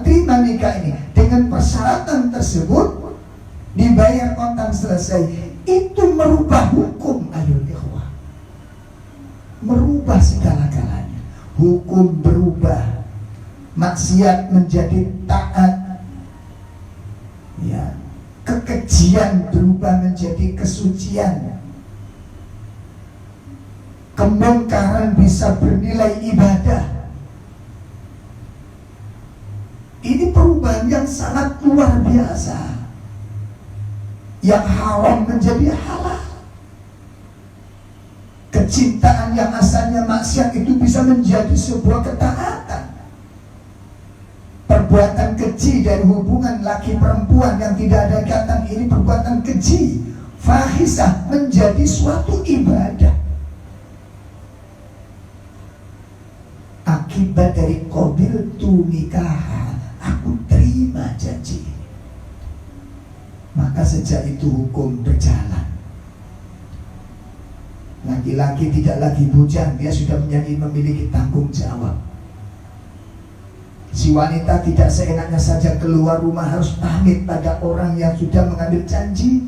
terima nikah ini. Dengan persyaratan tersebut dibayar kontan selesai. Itu merubah hukum, ayo ikhwah, merubah segala-galanya. Hukum berubah, maksiat menjadi taat, ya, kekejian berubah menjadi kesucian, kemungkaran bisa bernilai ibadah. Ini perubahan yang sangat luar biasa. Yang haram menjadi halal. Kecintaan yang asalnya maksiat itu bisa menjadi sebuah ketaatan. Perbuatan keji dari hubungan laki perempuan yang tidak ada ikatan ini perbuatan keji, fahisah, menjadi suatu ibadah. Akibat dari qabiltu nikah, aku terima janji. Maka sejak itu hukum berjalan. Laki-laki tidak lagi bujang, dia sudah menjadi memiliki tanggung jawab. Si wanita tidak seenaknya saja keluar rumah, harus pamit pada orang yang sudah mengambil janji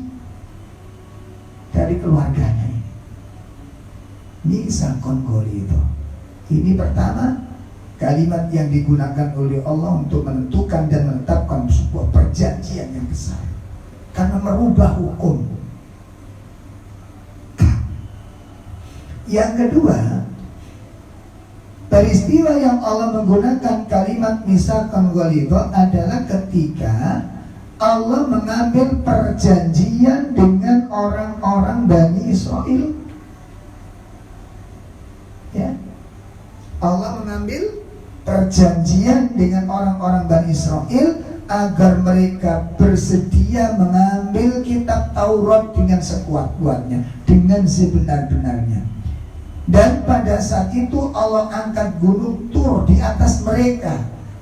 dari keluarganya ini. Misaqon ghalidho. Ini pertama, kalimat yang digunakan oleh Allah untuk menentukan dan menetapkan sebuah perjanjian yang besar, karena merubah hukum. Yang kedua, peristiwa yang Allah menggunakan kalimat misaqon ghalidho adalah ketika Allah mengambil perjanjian dengan orang-orang Bani Israel. Ya, Allah mengambil perjanjian dengan orang-orang Bani Israel agar mereka bersedia mengambil kitab Taurat dengan sekuat-kuatnya, dengan sebenar-benarnya. Dan pada saat itu Allah angkat gunung Tur di atas mereka.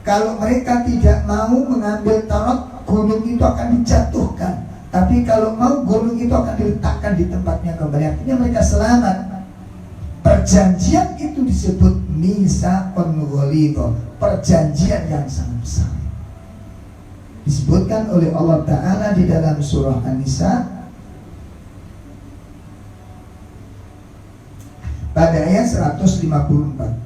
Kalau mereka tidak mau mengambil Taurat, gunung itu akan dijatuhkan. Tapi kalau mau, gunung itu akan diletakkan di tempatnya kembali. Artinya mereka selamat. Perjanjian itu disebut Mitsaqun Ghalidh, perjanjian yang sangat besar. Disebutkan oleh Allah Ta'ala di dalam surah An-Nisa pada ayat 154.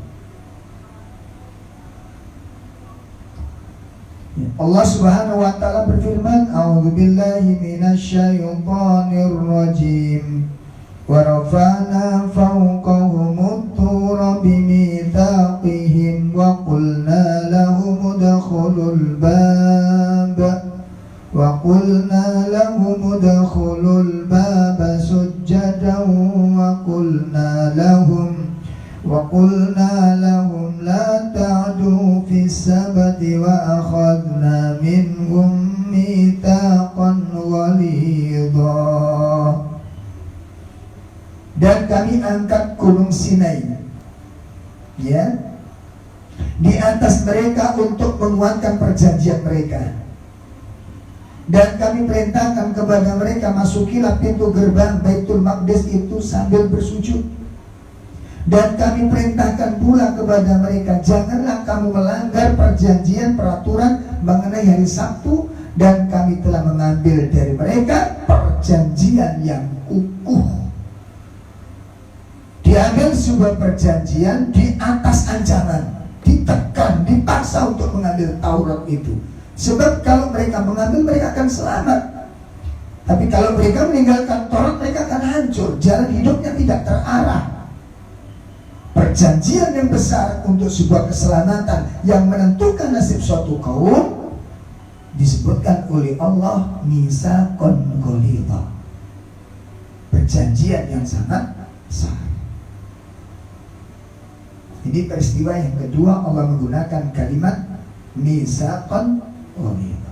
Allah Subhanahu wa taala berfirman, "A'udzubillahi minasyaitonir rajim. Wa rafa'na fawqahumut tura bimitsaqihim wa qulna lahum udkhulul bab wa qulna lahum udkhulul bab sujjadan wa qulna lahum la ta'du fis sabti wa akhadna minhum mitsaqan ghalidha." Dan kami angkat gunung Sinai, ya, di atas mereka untuk menguatkan perjanjian mereka. Dan kami perintahkan kepada mereka, masukilah pintu gerbang Baitul Maqdis itu sambil bersujud. Dan kami perintahkan pula kepada mereka, janganlah kamu melanggar perjanjian peraturan mengenai hari Sabtu. Dan kami telah mengambil dari mereka perjanjian yang kukuh. Diambil sebuah perjanjian di atas ancaman, ditekan, dipaksa untuk mengambil Taurat itu. Sebab kalau mereka mengambil, mereka akan selamat. Tapi kalau mereka meninggalkan Taurat, mereka akan hancur. Jalan hidupnya tidak terarah. Perjanjian yang besar untuk sebuah keselamatan yang menentukan nasib suatu kaum disebutkan oleh Allah Mitsaqun Ghalidh, perjanjian yang sangat besar. Ini peristiwa yang kedua Allah menggunakan kalimat Mitsaqun Ghalidh.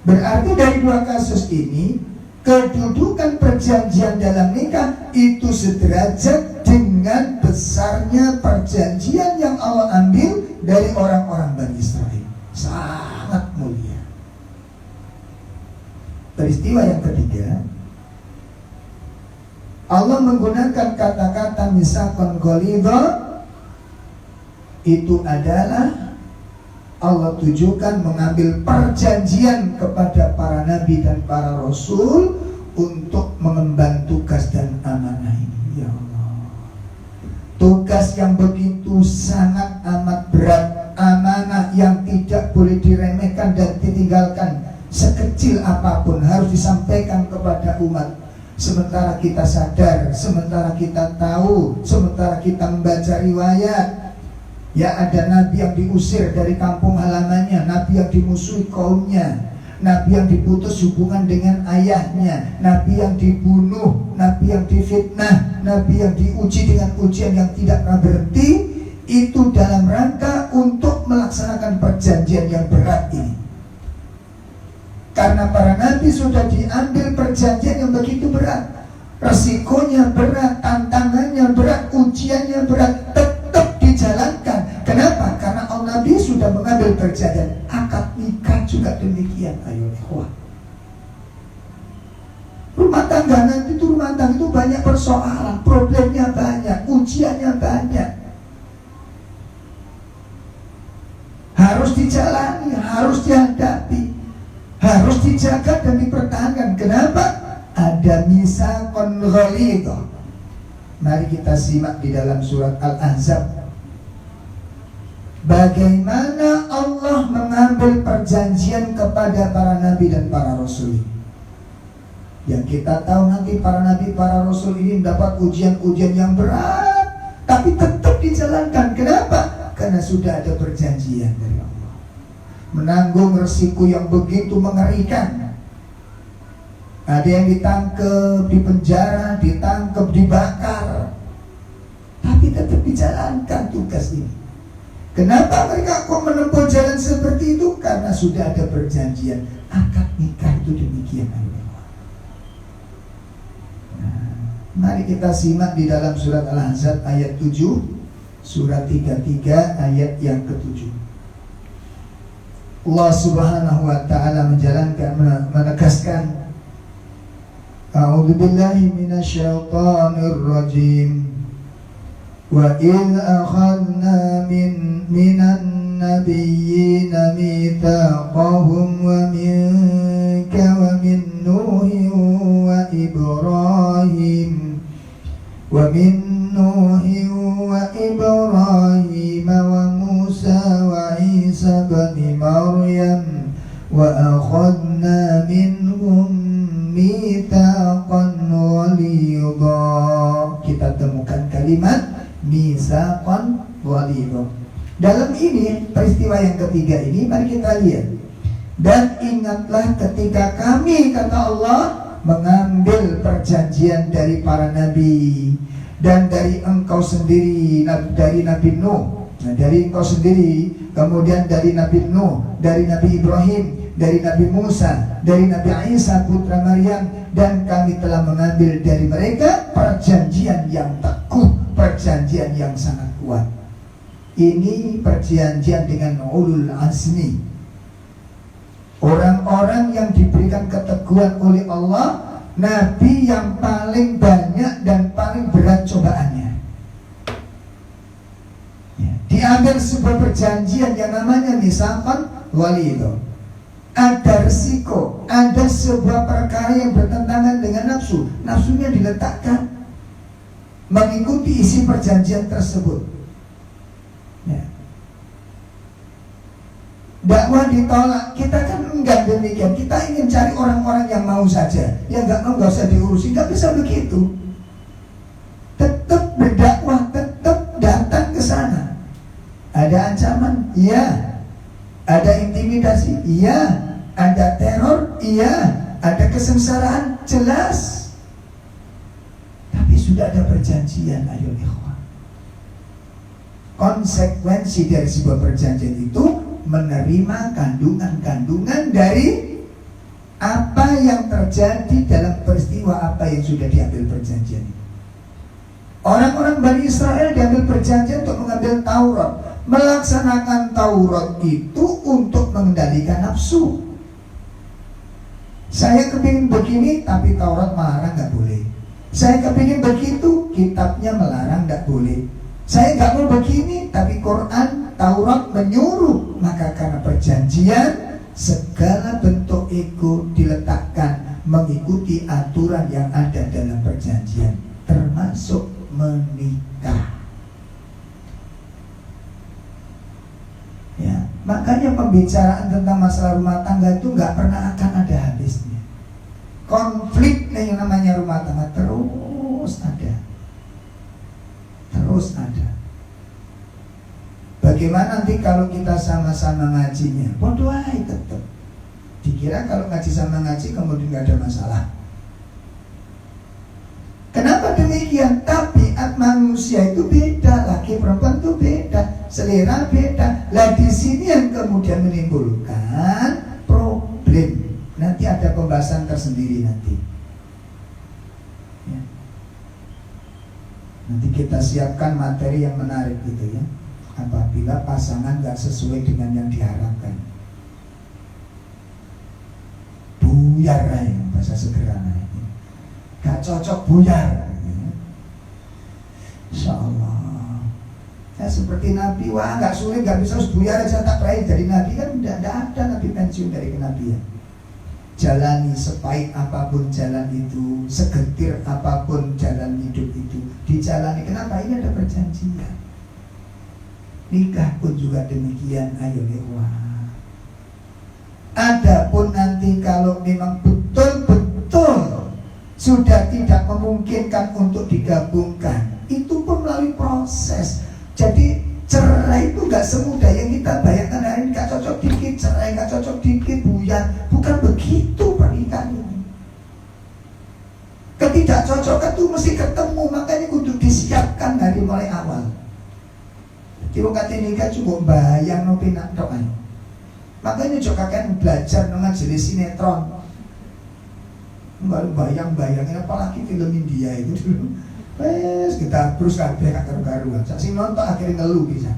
Berarti dari dua kasus ini, kedudukan perjanjian dalam nikah itu sederajat dengan besarnya perjanjian yang Allah ambil dari orang-orang Bani Israel. Sangat mulia. Peristiwa yang ketiga, Allah menggunakan kata-kata Mitsaqun Ghalidh. Itu adalah Allah tujukan mengambil perjanjian kepada para nabi dan para rasul untuk mengemban tugas dan amanah ini. Ya Allah, tugas yang begitu sangat amat berat, amanah yang tidak boleh diremehkan dan ditinggalkan. Sekecil apapun harus disampaikan kepada umat. Sementara kita sadar, sementara kita tahu, sementara kita membaca riwayat, ya, ada nabi yang diusir dari kampung halamannya, nabi yang dimusuhi kaumnya, nabi yang diputus hubungan dengan ayahnya, nabi yang dibunuh, nabi yang difitnah, nabi yang diuji dengan ujian yang tidak pernah berhenti. Itu dalam rangka untuk melaksanakan perjanjian yang berat ini. Karena para nabi sudah diambil perjanjian yang begitu berat, resikonya berat, tantangannya berat, ujiannya berat, tetap dijalankan. Kenapa? Karena Nabi sudah mengambil perjanjian. Akad nikah juga demikian. Ayo ikhwah, rumah tangga nanti itu, rumah tangga itu banyak persoalan, problemnya banyak, ujiannya banyak. Harus dijalani, harus dihadapi, harus dijaga dan dipertahankan. Kenapa? Ada Mitsaqun Ghalidh. Mari kita simak di dalam surat Al-Ahzab, bagaimana Allah mengambil perjanjian kepada para nabi dan para rasul. Yang kita tahu nanti para nabi, para rasul ini mendapat ujian-ujian yang berat, tapi tetap dijalankan. Kenapa? Karena sudah ada perjanjian dari Allah. Menanggung resiko yang begitu mengerikan. Ada yang ditangkap, dipenjara, ditangkap, dibakar, tapi tetap dijalankan tugas ini. Kenapa mereka kok menempuh jalan seperti itu? Karena sudah ada perjanjian. Akad nikah itu demikian. Nah, mari kita simak di dalam surat Al-Ahzab ayat 7, surat 33 ayat yang ke-7. Allah Subhanahu wa taala menegaskan, A'udzu billahi minasyaitonir rajim. Wa in akhadna minan nabiyyina mitsaqahum wa minka wa min Nuhin wa Ibrahim wa min Nuhin wa Ibrahim wa Musa wa Isa bin Maryam wa akhadna minhum mitsaqan ghalidha. Kita temukan kalimat mitsaqan ghalidha. Dalam ini peristiwa yang ketiga ini, mari kita lihat. Dan ingatlah ketika kami, kata Allah, mengambil perjanjian dari para nabi dan dari engkau sendiri, dari Nabi Nuh. Nah, dari engkau sendiri, kemudian dari Nabi Nuh, dari Nabi Ibrahim, dari Nabi Musa, dari Nabi Isa putra Maryam, dan kami telah mengambil dari mereka perjanjian yang teguh, perjanjian yang sangat kuat. Ini perjanjian dengan ulul azmi, orang-orang yang diberikan keteguhan oleh Allah, nabi yang paling banyak dan paling berat cobaannya. Diambil sebuah perjanjian yang namanya mitsaqan ghalidha. Ada risiko, ada sebuah perkara yang bertentangan dengan nafsu. Nafsunya diletakkan mengikuti isi perjanjian tersebut. Ya. Dakwah ditolak, kita kan enggak demikian. Kita ingin cari orang-orang yang mau saja, yang enggak mau enggak usah diurusi. Enggak bisa begitu. Tetap berdakwah, tetap datang ke sana. Ada ancaman, iya. Ada intimidasi, iya. Ada teror, iya. Ada kesengsaraan, jelas. Tapi sudah ada perjanjian, ayo ikhwan. Konsekuensi dari sebuah perjanjian itu menerima kandungan-kandungan dari apa yang terjadi dalam peristiwa apa yang sudah diambil perjanjian itu. Orang-orang Bani Israel diambil perjanjian untuk mengambil Taurat. Melaksanakan Taurat itu untuk mengendalikan nafsu. Saya kepingin begini, tapi Taurat melarang gak boleh. Saya kepingin begitu, kitabnya melarang gak boleh. Saya gak mau begini, tapi Quran, Taurat menyuruh. Maka karena perjanjian, segala bentuk ego diletakkan mengikuti aturan yang ada dalam perjanjian, termasuk menikah. Ya, makanya pembicaraan tentang masalah rumah tangga itu nggak pernah akan ada habisnya. Konflik yang namanya rumah tangga terus ada, terus ada. Bagaimana nanti kalau kita sama-sama ngajinya? Bodoh aja tetap. Dikira kalau ngaji sama ngaji kemudian nggak ada masalah. Kenapa demikian? Tabiat manusia itu beda, laki perempuan itu beda, selera beda. Lah di sini yang kemudian menimbulkan problem. Nanti ada pembahasan tersendiri nanti. Ya. Nanti kita siapkan materi yang menarik gitu ya. Apabila pasangan nggak sesuai dengan yang diharapkan, buyar aja bahasa sederhana ini. Gak cocok buyar. Insya Allah. Ya seperti Nabi, wah gak sulit, gak bisa buyar aja tak terakhir dari Nabi kan tidak ada Nabi pensiun dari kenabian. Jalani sepahit apapun jalan itu, segetir apapun jalan hidup itu, dijalani. Kenapa? Ini ada perjanjian. Nikah pun juga demikian. Ayo ikhwah. Adapun nanti kalau memang betul-betul sudah tidak memungkinkan untuk digabungkan, itu pun melalui proses. Jadi cerai itu gak semudah yang kita bayangkan. Hari ini gak cocok dikit, cerai gak cocok dikit, buyar. Bukan begitu pernikahan ini. Ketidakcocokan itu mesti ketemu, makanya kudu disiapkan dari mulai awal. Tiba kata nikah cukup bayang no pinak tok ae. Makanya juga kan belajar dengan jenis sinetron. Baru bayang-bayangin, apalagi film India itu dulu. Wes kita terus kabeh gak karu-karuan. Sak sing nonton akhirnya ngeluh bisa.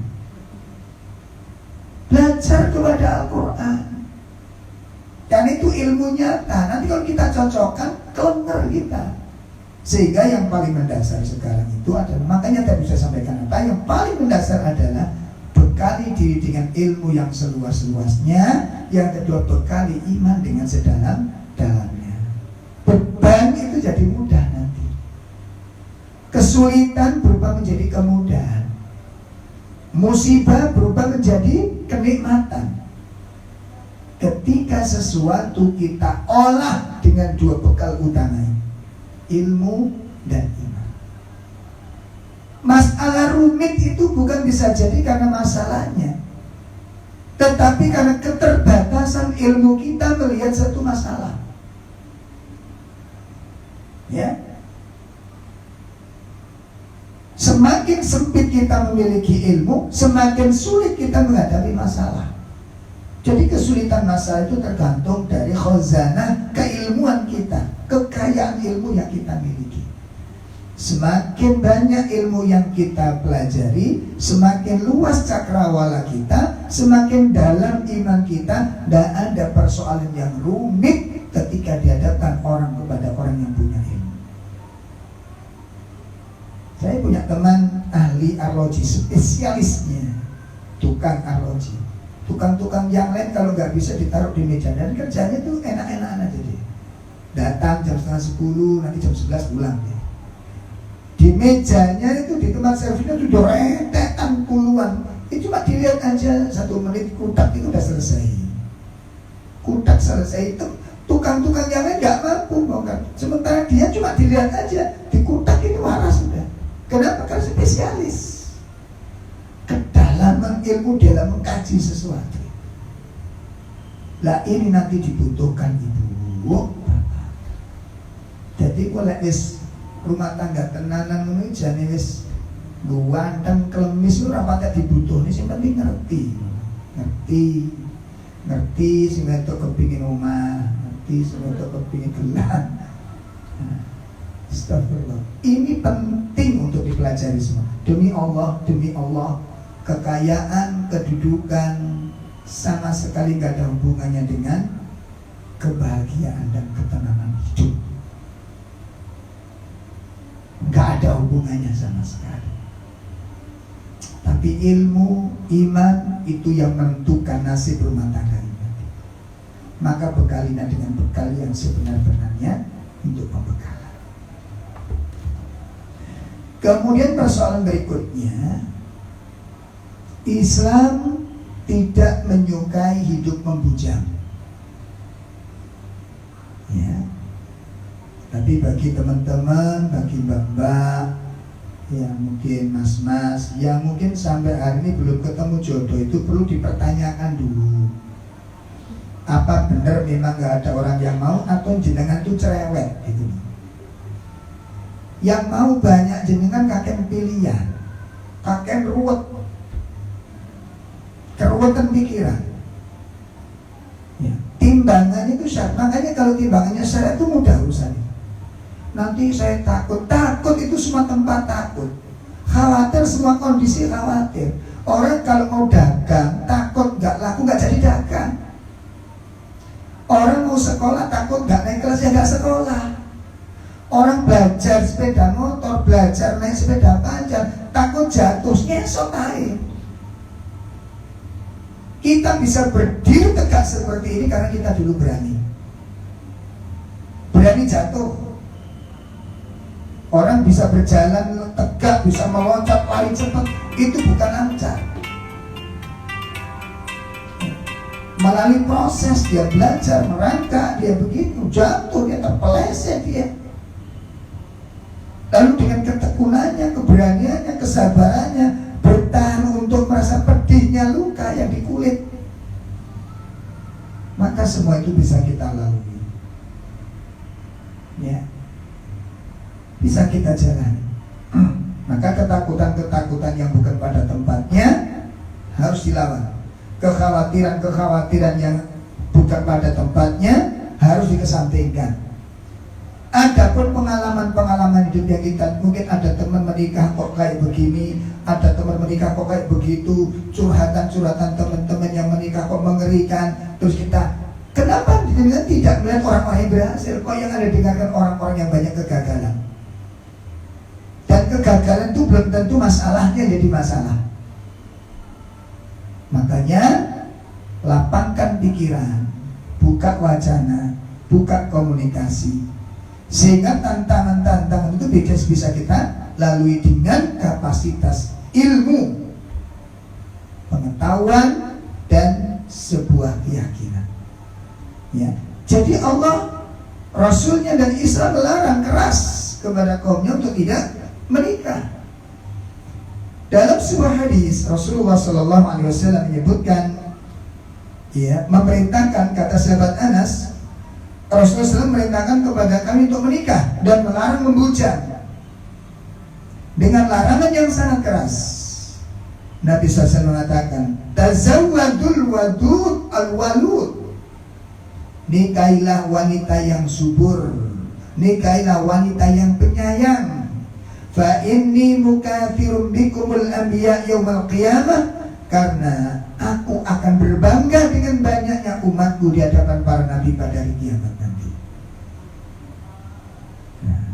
Belajar kepada Al-Qur'an. Dan itu ilmu nyata. Nanti kalau kita cocokkan, kelengar kita. Sehingga yang paling mendasar sekarang itu adalah, makanya tadi saya sampaikan apa, yang paling mendasar adalah bekali diri dengan ilmu yang seluas-luasnya. Yang kedua, bekali iman dengan sedalam-dalamnya. Beban itu jadi mudah nanti. Kesulitan berubah menjadi kemudahan. Musibah berubah menjadi kenikmatan. Ketika sesuatu kita olah dengan dua bekal utama, ilmu dan iman. Masalah rumit itu bukan bisa jadi karena masalahnya, tetapi karena keterbatasan ilmu kita melihat satu masalah. Ya. Semakin sempit kita memiliki ilmu, semakin sulit kita menghadapi masalah. Jadi kesulitan masalah itu tergantung dari khazanah keilmuan kita, kekayaan ilmu yang kita miliki. Semakin banyak ilmu yang kita pelajari, semakin luas cakrawala kita, semakin dalam iman kita. Tidak ada persoalan yang rumit ketika dihadapkan orang kepada orang yang punya ilmu. Saya punya teman ahli arloji, spesialisnya tukang arloji. Tukang-tukang yang lain kalau nggak bisa ditaruh di meja, dan kerjanya tuh enak-enakan aja dia. Datang jam 9:30, nanti jam 11 pulang dia. Di mejanya itu, di tempat servisnya itu udah rentetan puluhan. Itu cuma dilihat aja 1 menit, kutak itu udah selesai. Kutak selesai itu tukang-tukang yang lain nggak mampu, kan? Sementara dia cuma dilihat aja, di kutak itu waras sudah. Kenapa? Karena spesialis. Kedalaman ilmu dalam mengkaji sesuatu. Lah ini nanti dibutuhkan ibu. Jadi kalau wis rumah tangga tenanan ngono jane wis ganteng klemis ora patek dibutuhne, sing penting ngerti sing entuk kepingin omah, ngerti sing entuk kepingin gelang. Astagfirullah. Ini penting untuk dipelajari semua. Demi Allah, kekayaan, kedudukan sama sekali gak ada hubungannya dengan kebahagiaan dan ketenangan hidup. Gak ada hubungannya sama sekali. Tapi ilmu, iman itu yang menentukan nasib rumah tangga ini. Maka bekalilah dengan bekal yang sebenar-benarnya untuk pembekalan. Kemudian persoalan berikutnya, Islam tidak menyukai hidup membujang. Ya. Tapi bagi teman-teman, bagi mbak-mbak, ya mungkin mas-mas, yang mungkin sampai hari ini belum ketemu jodoh, itu perlu dipertanyakan dulu. Apa benar memang gak ada orang yang mau, atau jenengan itu cerewet gitu. Yang mau banyak jenengan kakek pilihan, kakek ruwet, keruwetan pikiran. Ya, timbangannya itu syarat. Makanya kalau timbangannya syarat itu mudah urusannya. Nanti saya takut itu semua tempat takut. Khawatir semua kondisi khawatir. Orang kalau mau dagang takut nggak laku, nggak jadi dagang. Orang mau sekolah takut nggak naik kelas, ya nggak sekolah. Orang belajar sepeda motor, belajar naik sepeda panjang, takut jatuh, ngesot aja. Kita bisa berdiri tegak seperti ini karena kita dulu berani jatuh. Orang bisa berjalan tegak, bisa meloncat paling cepat, itu bukan lancar. Melalui proses dia belajar, merangkak, dia begitu, jatuh, dia terpeleset dia. Lalu dengan ketekunannya, keberaniannya, kesabarannya, bertahan untuk merasa pedihnya luka yang di kulit, maka semua itu bisa kita lalui. Ya. bisa kita jalani. Maka ketakutan-ketakutan yang bukan pada tempatnya harus dilawan. Kekhawatiran-kekhawatiran yang bukan pada tempatnya harus dikesampingkan. Adapun pengalaman-pengalaman hidup yang kita, mungkin ada teman menikah kok kayak begini, ada teman menikah kok kayak begitu, curhatan-curhatan teman-teman yang menikah kok mengerikan. Terus kita, kenapa tidak melihat orang-orang yang berhasil? Kok yang ada dengarkan orang-orang yang banyak kegagalan? Dan kegagalan itu belum tentu masalahnya jadi masalah. Makanya lapangkan pikiran, buka wacana, buka komunikasi, sehingga tantangan-tantangan itu bisa kita lalui dengan kapasitas ilmu, pengetahuan, dan sebuah keyakinan. Ya, jadi Allah, Rasulnya dan Islam melarang keras kepada kaumnya untuk tidak menikah. Dalam sebuah hadis Rasulullah SAW menyebutkan, ya, memerintahkan, kata sahabat Anas, Rasulullah SAW memerintahkan kepada kami untuk menikah dan melarang membujang dengan larangan yang sangat keras. Nabi SAW mengatakan, tazawwadul wadud al-walud, nikahilah wanita yang subur, nikahilah wanita yang penyayang. Fa inni mukathirun bikumul anbiya yaumal qiyamah, karena aku akan berbangga dengan banyaknya umatku di hadapan para nabi pada hari kiamat nanti. Nah,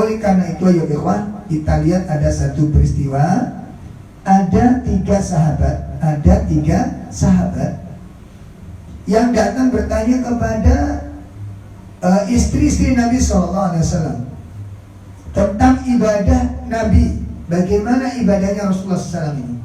oleh karena itu ya ikhwan, kita lihat ada satu peristiwa, ada tiga sahabat yang datang bertanya kepada istri-istri Nabi SAW tentang ibadah Nabi, bagaimana ibadahnya Rasulullah SAW ini.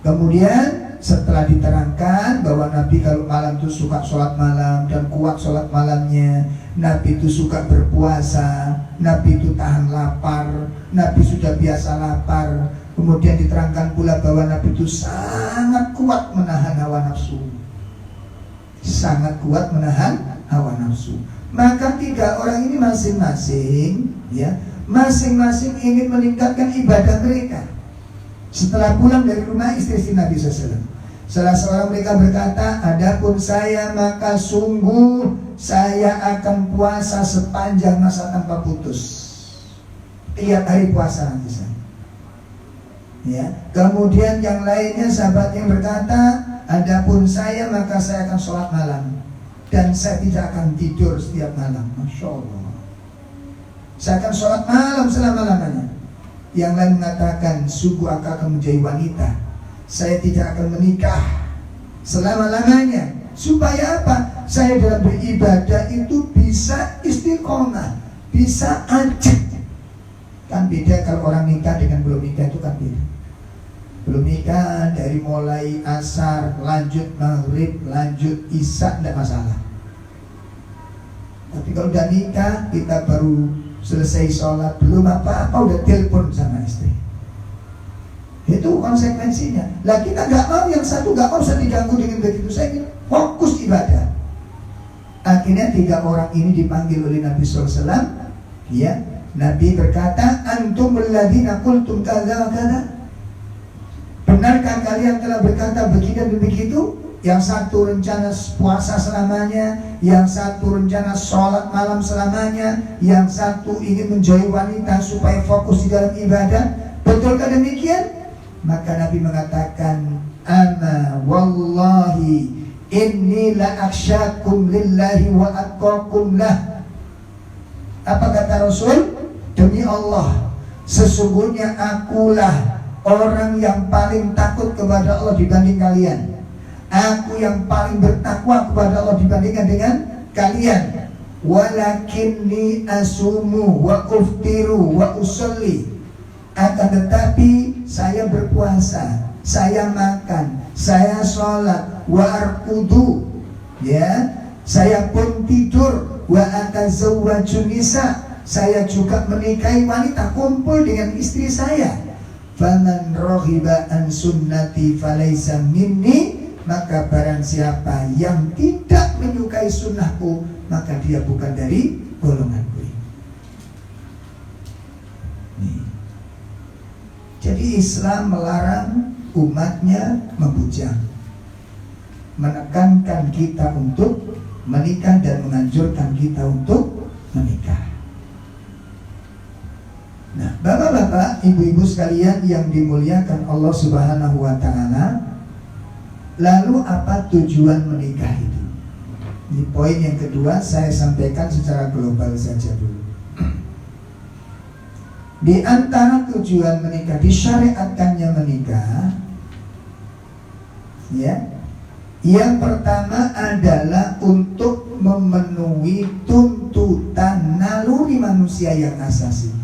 Kemudian setelah diterangkan bahwa Nabi kalau malam itu suka sholat malam dan kuat sholat malamnya, Nabi itu suka berpuasa, Nabi itu tahan lapar, Nabi sudah biasa lapar. Kemudian diterangkan pula bahwa Nabi itu sangat kuat menahan hawa nafsu, sangat kuat menahan hawa nafsu. Maka tiga orang ini masing-masing, ya, masing-masing ingin meningkatkan ibadah mereka. Setelah pulang dari rumah istri-istri Nabi SAW, salah seorang mereka berkata, adapun saya maka sungguh saya akan puasa sepanjang masa tanpa putus, tiap hari puasa nanti saya. Ya. Kemudian yang lainnya sahabat yang berkata, adapun saya maka saya akan sholat malam dan saya tidak akan tidur setiap malam. Masya Allah, saya akan sholat malam selama-lamanya. Yang lain mengatakan, sungguh aku akan menjadi wanita, saya tidak akan menikah selama-lamanya. Supaya apa? Saya dalam beribadah itu bisa istiqomah, bisa ajak. Kan beda kalau orang nikah dengan belum nikah, itu kan beda. Belum nikah dari mulai asar, lanjut maghrib, lanjut isya, tidak masalah. Tapi kalau udah nikah, kita baru selesai sholat, belum apa-apa udah telepon sama istri. Itu konsekuensinya. Lah kita nggak mau, yang satu nggak mau saya diganggu dengan begitu. Saya ingin fokus ibadah. Akhirnya tiga orang ini dipanggil oleh Nabi SAW. Ya, Nabi berkata, antum alladzina qultum kadza wa kadza. Benarkah kalian telah berkata begini dan begitu? Yang satu rencana puasa selamanya, yang satu rencana sholat malam selamanya, yang satu ingin menjadi wanita supaya fokus di dalam ibadah. Betulkah demikian? Maka Nabi mengatakan, ana wallahi inni la aksyakum lillahi wa atqakum lah. Apa kata Rasul? Demi Allah, sesungguhnya akulah orang yang paling takut kepada Allah dibanding kalian. Aku yang paling bertakwa kepada Allah dibandingkan dengan kalian. Walakinni asumu wa uftiru wa usolli. Akan tetapi saya berpuasa, saya makan, saya sholat, wa arkudu, ya, saya pun tidur, wa atazawwaju nisa, saya juga menikahi wanita, kumpul dengan istri saya. Faman rohiba an sunnati falaysa minni, maka barang siapa yang tidak menyukai sunnahku, maka dia bukan dari golonganku. Jadi Islam melarang umatnya membujang, menekankan kita untuk menikah dan menganjurkan kita untuk menikah. Nah, bapak-bapak, ibu-ibu sekalian yang dimuliakan Allah Subhanahu wa Ta'ala, lalu apa tujuan menikah itu? Di poin yang kedua saya sampaikan secara global saja dulu. Di antara tujuan menikah, disyariatkannya menikah, ya, yang pertama adalah untuk memenuhi tuntutan naluri manusia yang asasi.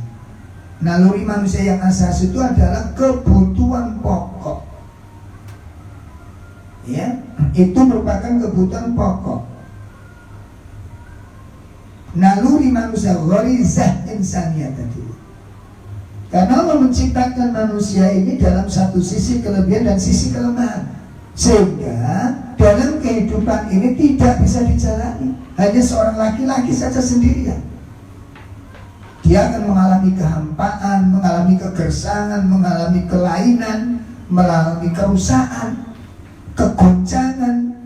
Naluri manusia yang asasi itu adalah kebutuhan pokok. Ya, itu merupakan kebutuhan pokok. Naluri manusia, gharizah insaniyah tadi. Karena Allah menciptakan manusia ini dalam satu sisi kelebihan dan sisi kelemahan, sehingga dalam kehidupan ini tidak bisa dijalani hanya seorang laki-laki saja sendirian. Dia akan mengalami kehampaan, mengalami kegersangan, mengalami kelainan, mengalami kerusakan, kegoncangan.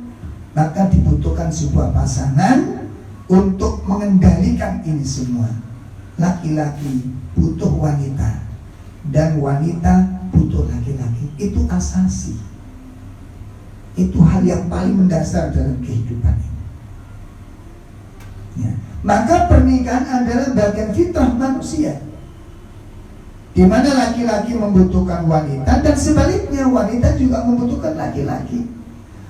Maka dibutuhkan sebuah pasangan untuk mengendalikan ini semua. Laki-laki butuh wanita dan wanita butuh laki-laki. Itu asasi. Itu hal yang paling mendasar dalam kehidupan ini. Ya. Maka pernikahan adalah bagian fitrah manusia, di mana laki-laki membutuhkan wanita dan sebaliknya wanita juga membutuhkan laki-laki.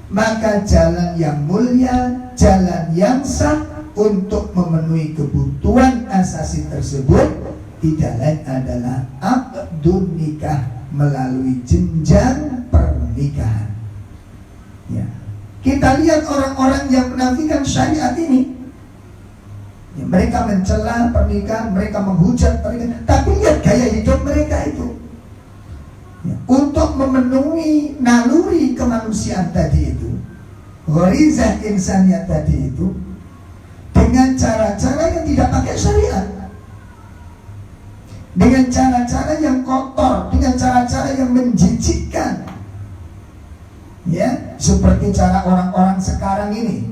Maka jalan yang mulia, jalan yang sah untuk memenuhi kebutuhan asasi tersebut tidak lain adalah aqdun nikah, melalui jenjang pernikahan. Ya. Kita lihat orang-orang yang menafikan syariat ini, ya, mereka mencela pernikahan, mereka menghujat pernikahan, tapi lihat gaya hidup mereka itu. Ya. Untuk memenuhi naluri kemanusiaan tadi itu, gharizah insaniyah tadi itu, dengan cara-cara yang tidak pakai syariat, dengan cara-cara yang kotor, dengan cara-cara yang menjijikkan, ya, seperti cara orang-orang sekarang ini.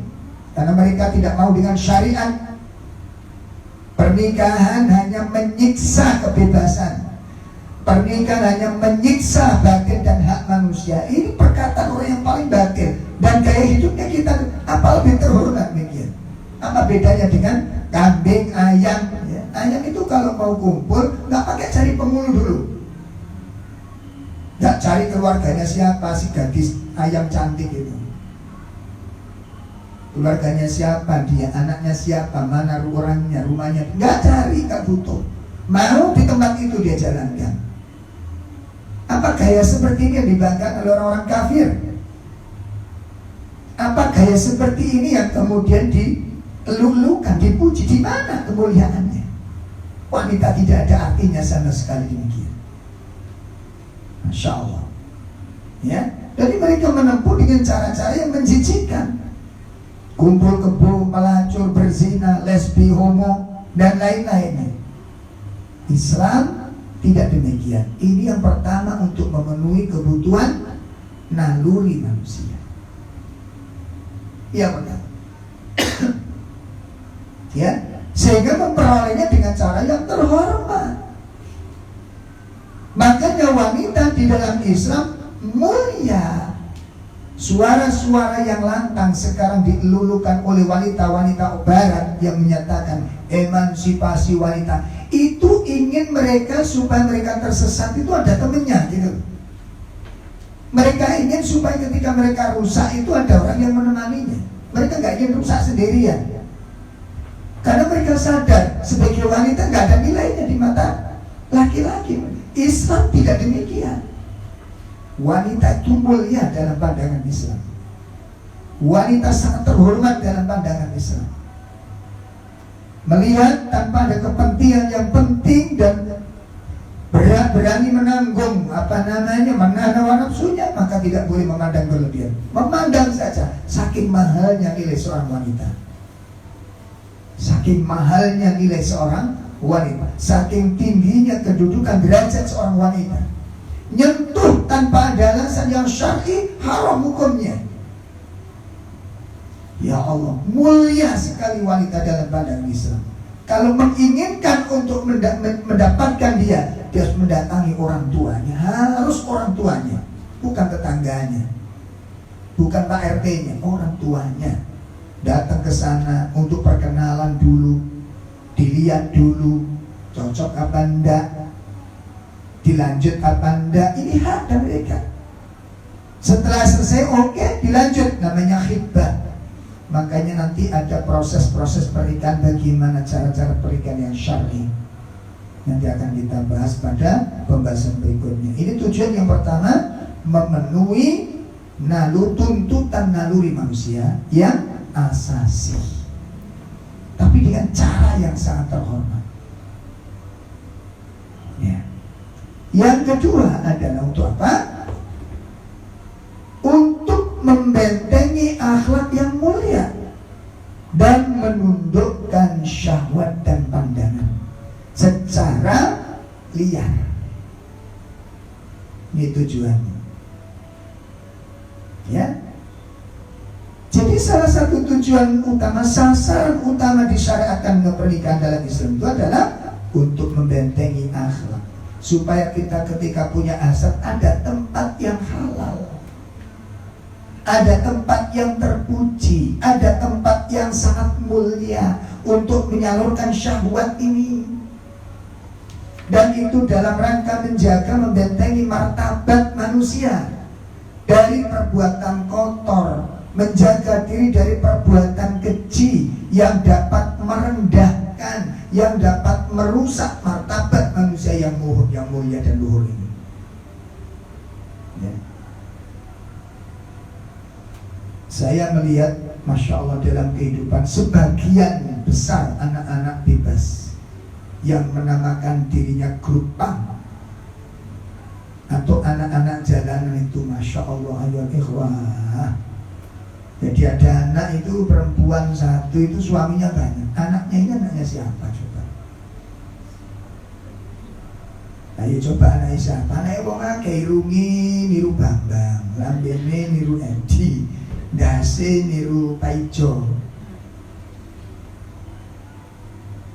Karena mereka tidak mau dengan syariat, pernikahan hanya menyiksa kebebasan, pernikahan hanya menyiksa batin dan hak manusia. Ini perkataan orang yang paling batil, dan gaya hidupnya kita apa lebih terhormat demikian? Apa bedanya dengan kambing, ayam? Ya. Ayam itu kalau mau kumpul nggak pakai cari penghulu dulu, nggak cari keluarganya siapa si gadis ayam cantik itu, keluarganya siapa dia, anaknya siapa, mana orangnya, rumahnya, nggak cari, nggak butuh. Mau di tempat itu dia jalankan. Apa gaya seperti ini yang dibanggakan oleh orang-orang kafir? Apa gaya seperti ini yang kemudian dilulukan, dipuji? Di mana kemuliaannya? Wanita tidak ada artinya sama sekali demikian. Masya Allah. Ya, jadi mereka menempuh dengan cara-cara yang menjijikkan, kumpul kebo, pelacur, berzina, lesbi, homo, dan lain-lainnya. Islam tidak demikian. Ini yang pertama untuk memenuhi kebutuhan naluri manusia. Ya benar. Ya, sehingga memperolehnya dengan cara yang terhormat. Makanya wanita di dalam Islam mulia. Suara-suara yang lantang sekarang dilulukan oleh wanita-wanita barat yang menyatakan emansipasi wanita, itu ingin mereka supaya mereka tersesat itu ada temennya gitu. Mereka ingin supaya ketika mereka rusak itu ada orang yang menemaninya. Mereka nggak ingin rusak sendirian, karena mereka sadar sebagai wanita nggak ada nilainya di mata laki-laki. Islam tidak demikian. Wanita itu mulia dalam pandangan Islam. Wanita sangat terhormat dalam pandangan Islam. Melihat tanpa ada kepentingan yang penting dan berani menanggung menahan hawa nafsunya, maka tidak boleh memandang berlebihan. Memandang saja, saking mahalnya nilai seorang wanita. Saking mahalnya nilai seorang wanita, saking tingginya kedudukan derajat seorang wanita. nyentuh tanpa ada alasan yang syar'i, haram hukumnya. Ya Allah, mulia sekali wanita dalam pandangan Islam. Kalau menginginkan untuk mendapatkan dia harus mendatangi orang tuanya. Harus orang tuanya, bukan tetangganya, bukan Pak RT-nya, orang tuanya. Datang ke sana untuk perkenalan dulu, dilihat dulu, cocok apa enggak, dilanjut apa enggak. Ini hak dari mereka. Setelah selesai oke, dilanjut, namanya khitbah. Makanya nanti ada proses-proses pernikahan, bagaimana cara-cara pernikahan yang syar'i. Nanti akan kita bahas pada pembahasan berikutnya. Ini tujuan yang pertama, memenuhi tuntutan naluri manusia yang asasi, tapi dengan cara yang sangat terhormat. Ya. Yang kedua adalah untuk apa? Untuk membentengi akhlak yang mulia dan menundukkan syahwat dan pandangan secara liar. Ini tujuannya. Ya. Jadi salah satu tujuan utama, sasaran utama disyariatkan pernikahan dalam Islam itu adalah untuk membentengi akhlak, supaya kita ketika punya aset ada tempat yang halal, ada tempat yang terpuji, ada tempat yang sangat mulia untuk menyalurkan syahwat ini. Dan itu dalam rangka menjaga, membentengi martabat manusia dari perbuatan kotor, menjaga diri dari perbuatan keji yang dapat merendahkan, yang dapat merusak martabat manusia yang mulia dan luhur ini. Ya. Saya melihat, Masya Allah, dalam kehidupan sebagian besar anak-anak bebas yang menamakan dirinya grup pang atau anak-anak jalanan itu, Masya Allah, ayol ikhwah. Jadi ada anak itu perempuan satu, itu suaminya banyak. Anaknya ini anaknya siapa coba? Ayo coba anaknya siapa? Anaknya wong akeh, irungi niru Bambang, lambene niru Edi, dase niru Paijo.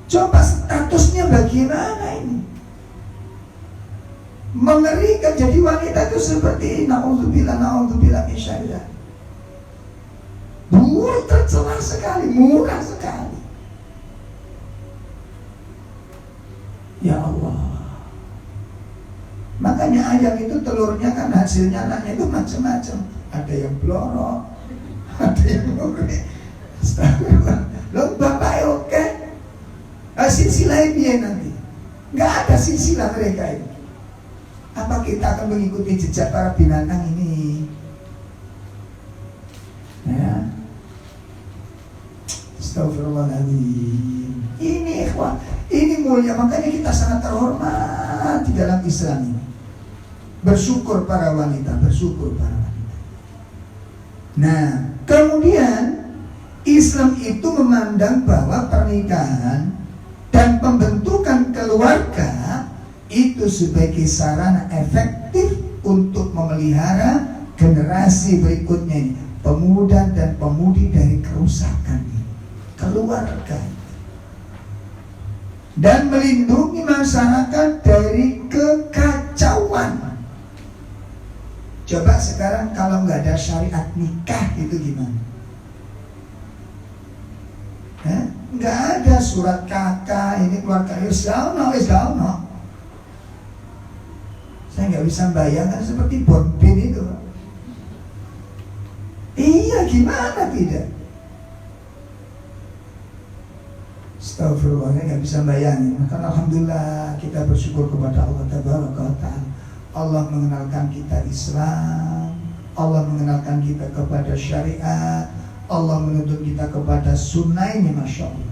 Coba statusnya bagaimana ini? Mengerikan. Jadi wanita itu seperti na'udzubillah min syarrillah. Buruk, tercela sekali, murah sekali. Ya Allah. Makanya ayam itu telurnya kan hasilnya anaknya itu macam-macam. Ada yang blorok, ada yang ngorek. Astagfirullah. Loh bapak oke? Silsilah dia nanti. Nggak ada silsilah mereka ini. Apa kita akan mengikuti jejak para binatang ini? Ya. Astagfirullahaladzim. Ini ikhwan, ini mulia. Makanya kita sangat terhormat di dalam Islam ini. Bersyukur para wanita, bersyukur para wanita. Nah, kemudian Islam itu memandang bahwa pernikahan dan pembentukan keluarga itu sebagai sarana efektif untuk memelihara generasi berikutnya ini, pemuda dan pemudi dari kerusakan ini, keluarga, dan melindungi masyarakat dari kekacauan. Coba sekarang kalau nggak ada syariat nikah itu gimana? Nggak ada surat kakak ini keluarga Islam. Saya nggak bisa bayangkan seperti bonbin itu. Iya, gimana tidak? Astagfirullah, nggak bisa bayangin. Maka alhamdulillah kita bersyukur kepada Allah Tabaraka wa Ta'ala. Allah mengenalkan kita Islam, Allah mengenalkan kita kepada syariat, Allah menuntut kita kepada sunnah ini, Masya Allah.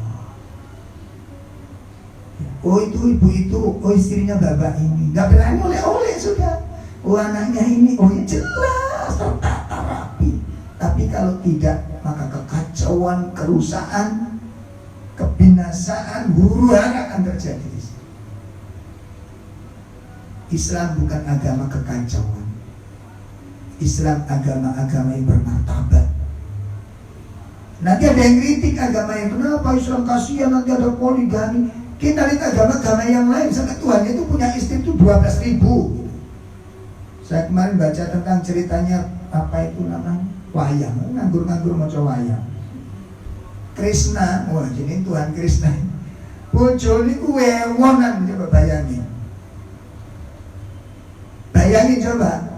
Oh itu ibu itu, oh istrinya bapak ini, nggak berani oleh-oleh sudah. Oh anaknya ini, oh ya jelas tertata rapi. Tapi kalau tidak, maka kekacauan, kerusakan, kebinasaan, huru-hara akan terjadi. Islam bukan agama kekacauan. Islam agama-agama yang bermartabat. Nanti ada yang kritik agama yang kenapa Islam kasihan nanti ada poligami. Kita lihat agama-agama yang lain sampai Tuhan itu punya istri itu 12.000. Saya kemarin baca tentang ceritanya apa itu namanya wayang, nganggur-nganggur maca wayang. Krishna, wah jadi Tuhan Krishna. Bojo niku wewonan, coba bayangin. Bayangin coba.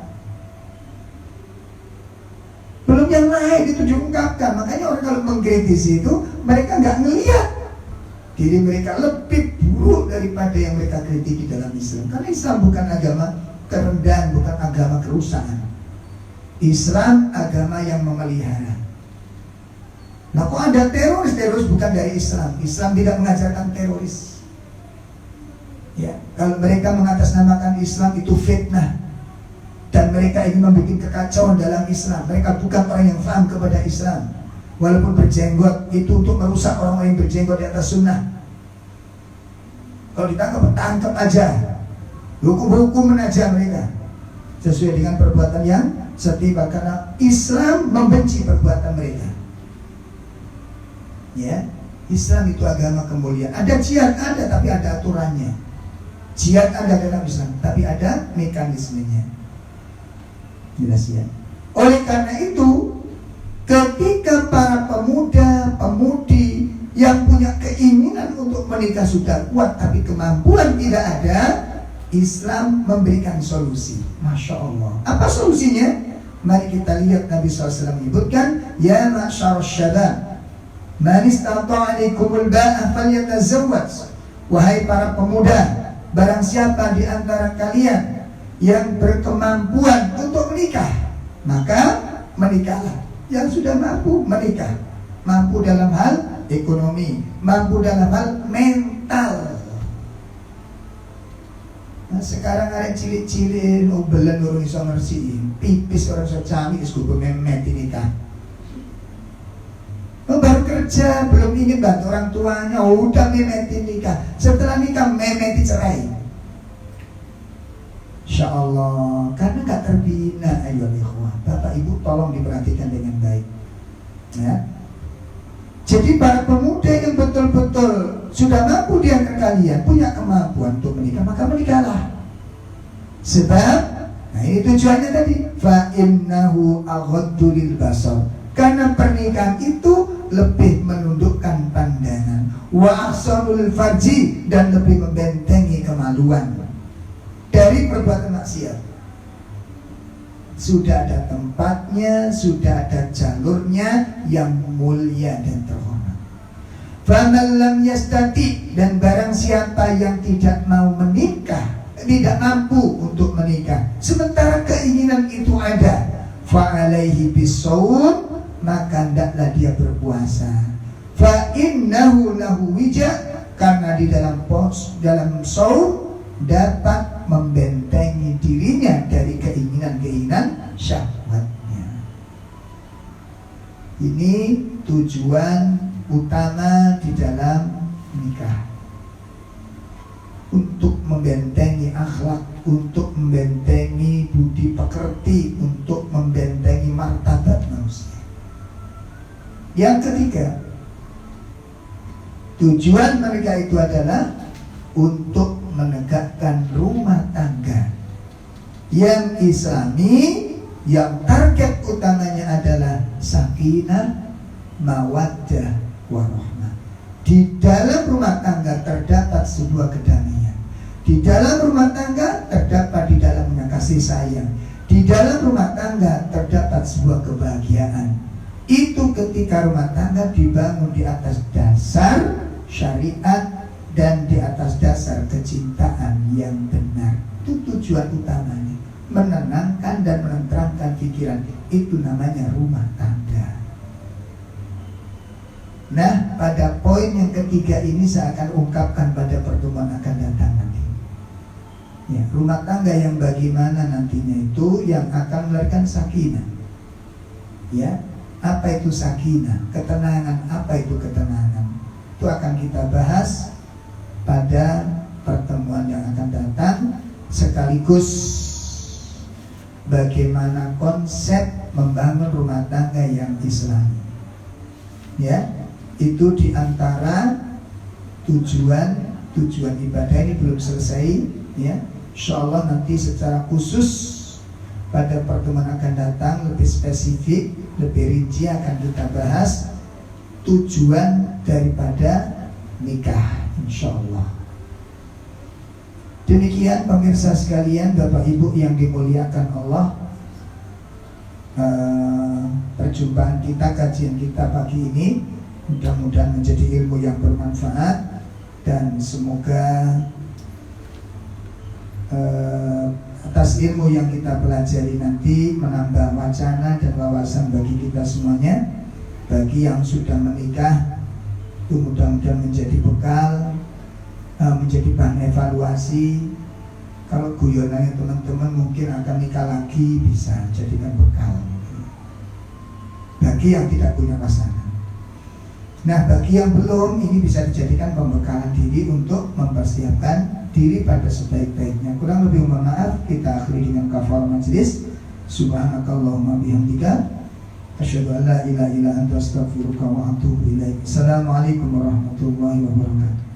Belum yang lain itu diungkapkan. Makanya orang kalau mengkritisi itu mereka nggak ngelihat diri mereka lebih buruk daripada yang mereka kritiki dalam Islam. Karena Islam bukan agama kerendahan, bukan agama kerusakan. Islam agama yang memelihara. Nah kok ada teroris? Teroris bukan dari Islam. Islam tidak mengajarkan teroris. Ya, kalau mereka mengatasnamakan Islam itu fitnah dan mereka ingin membuat kekacauan dalam Islam. Mereka bukan orang yang paham kepada Islam. Walaupun berjenggot itu untuk merusak orang-orang yang berjenggot di atas sunnah. Kalau ditangkap, tangkap aja. Hukum-hukum aja mereka sesuai dengan perbuatan yang setiba, karena Islam membenci perbuatan mereka. Ya, Islam itu agama kemuliaan. Ada jihad, ada, tapi ada aturannya. Jihad ada dalam Islam, tapi ada mekanismenya. Jelas ya. Oleh karena itu, ketika para pemuda, pemudi yang punya keinginan untuk menikah sudah kuat, tapi kemampuan tidak ada, Islam memberikan solusi. Masya Allah. Apa solusinya? Mari kita lihat Nabi SAW menyebutkan, Ya ma'syar syabab, man istata'a minkumul ba'ah falyatazawwaj. Wahai para pemuda, barang siapa di antara kalian yang berkemampuan untuk menikah, maka menikahlah. Yang sudah mampu menikah, mampu dalam hal ekonomi, mampu dalam hal mental. Nah, sekarang ada cilik-cilik belan orang iso ngersiin, pipis orang iso cami, is kudu memet nikah. Baru kerja, belum ingin bantu orang tuanya, udah memetin nikah. Setelah nikah memeti cerai. Insya Allah, karena gak terbina. Ayo ikhwah, Bapak Ibu tolong diperhatikan dengan baik ya. Jadi para pemuda yang betul-betul sudah mampu di antara kalian, punya kemampuan untuk menikah, maka menikahlah. Sebab, nah ini tujuannya tadi, fa innahu aghaddu lil basar. Karena pernikahan itu lebih menundukkan pandangan, wa ahsanul farji, dan lebih membentengi kemaluan dari perbuatan maksiat. Sudah ada tempatnya, sudah ada jalurnya yang mulia dan terhormat. Faman lam yastati, dan barang siapa yang tidak mau menikah, tidak mampu untuk menikah, sementara keinginan itu ada, fa alaihi bisawm, maka hendaklah dia berpuasa. Fa innahu lahu wija, karena di dalam saum dapat membentengi dirinya dari keinginan-keinginan syahwatnya. Ini tujuan utama di dalam nikah, untuk membentengi akhlak, untuk membentengi budi pekerti, untuk membentengi martabat manusia. Yang ketiga, tujuan mereka itu adalah untuk menegakkan rumah tangga yang islami, yang target utamanya adalah sakinah, mawaddah, warahmah. Di dalam rumah tangga terdapat sebuah kedamaian. Di dalam rumah tangga terdapat di dalamnya kasih sayang. Di dalam rumah tangga terdapat sebuah kebahagiaan. Itu ketika rumah tangga dibangun di atas dasar syariat dan di atas dasar kecintaan yang benar. Itu tujuan utamanya, menenangkan dan menenteramkan pikiran. Itu namanya rumah tangga. Nah, pada poin yang ketiga ini saya akan ungkapkan pada pertemuan akan datang nanti. Ya, rumah tangga yang bagaimana nantinya itu yang akan melahirkan sakinah. Ya, apa itu sakinah? Ketenangan. Apa itu ketenangan? Itu akan kita bahas pada pertemuan yang akan datang. sekaligus bagaimana konsep membangun rumah tangga yang Islami. Ya, itu diantara tujuan ibadah ini belum selesai. Ya, insya Allah nanti secara khusus pada pertemuan akan datang lebih spesifik, lebih rinci akan kita bahas tujuan daripada nikah, insya Allah. Demikian pemirsa sekalian, Bapak Ibu yang dimuliakan Allah, perjumpaan kita, kajian kita pagi ini mudah-mudahan menjadi ilmu yang bermanfaat, dan semoga atas ilmu yang kita pelajari nanti menambah wacana dan wawasan bagi kita semuanya. Bagi yang sudah menikah, itu mudah-mudahan menjadi bekal, menjadi bahan evaluasi. Kalau guyonannya teman-teman mungkin akan nikah lagi, bisa jadikan bekal bagi yang tidak punya pasangan. Nah, bagi yang belum, ini bisa dijadikan pembekalan diri untuk mempersiapkan diri pada sebaik-baiknya. Kurang lebih mohon maaf, kita akhiri dengan kafaratul majlis. Subhanakallahumma bihamdika asyhadu an la ilaha illa anta astaghfiruka wa atubu ilaik. Assalamualaikum warahmatullahi wabarakatuh.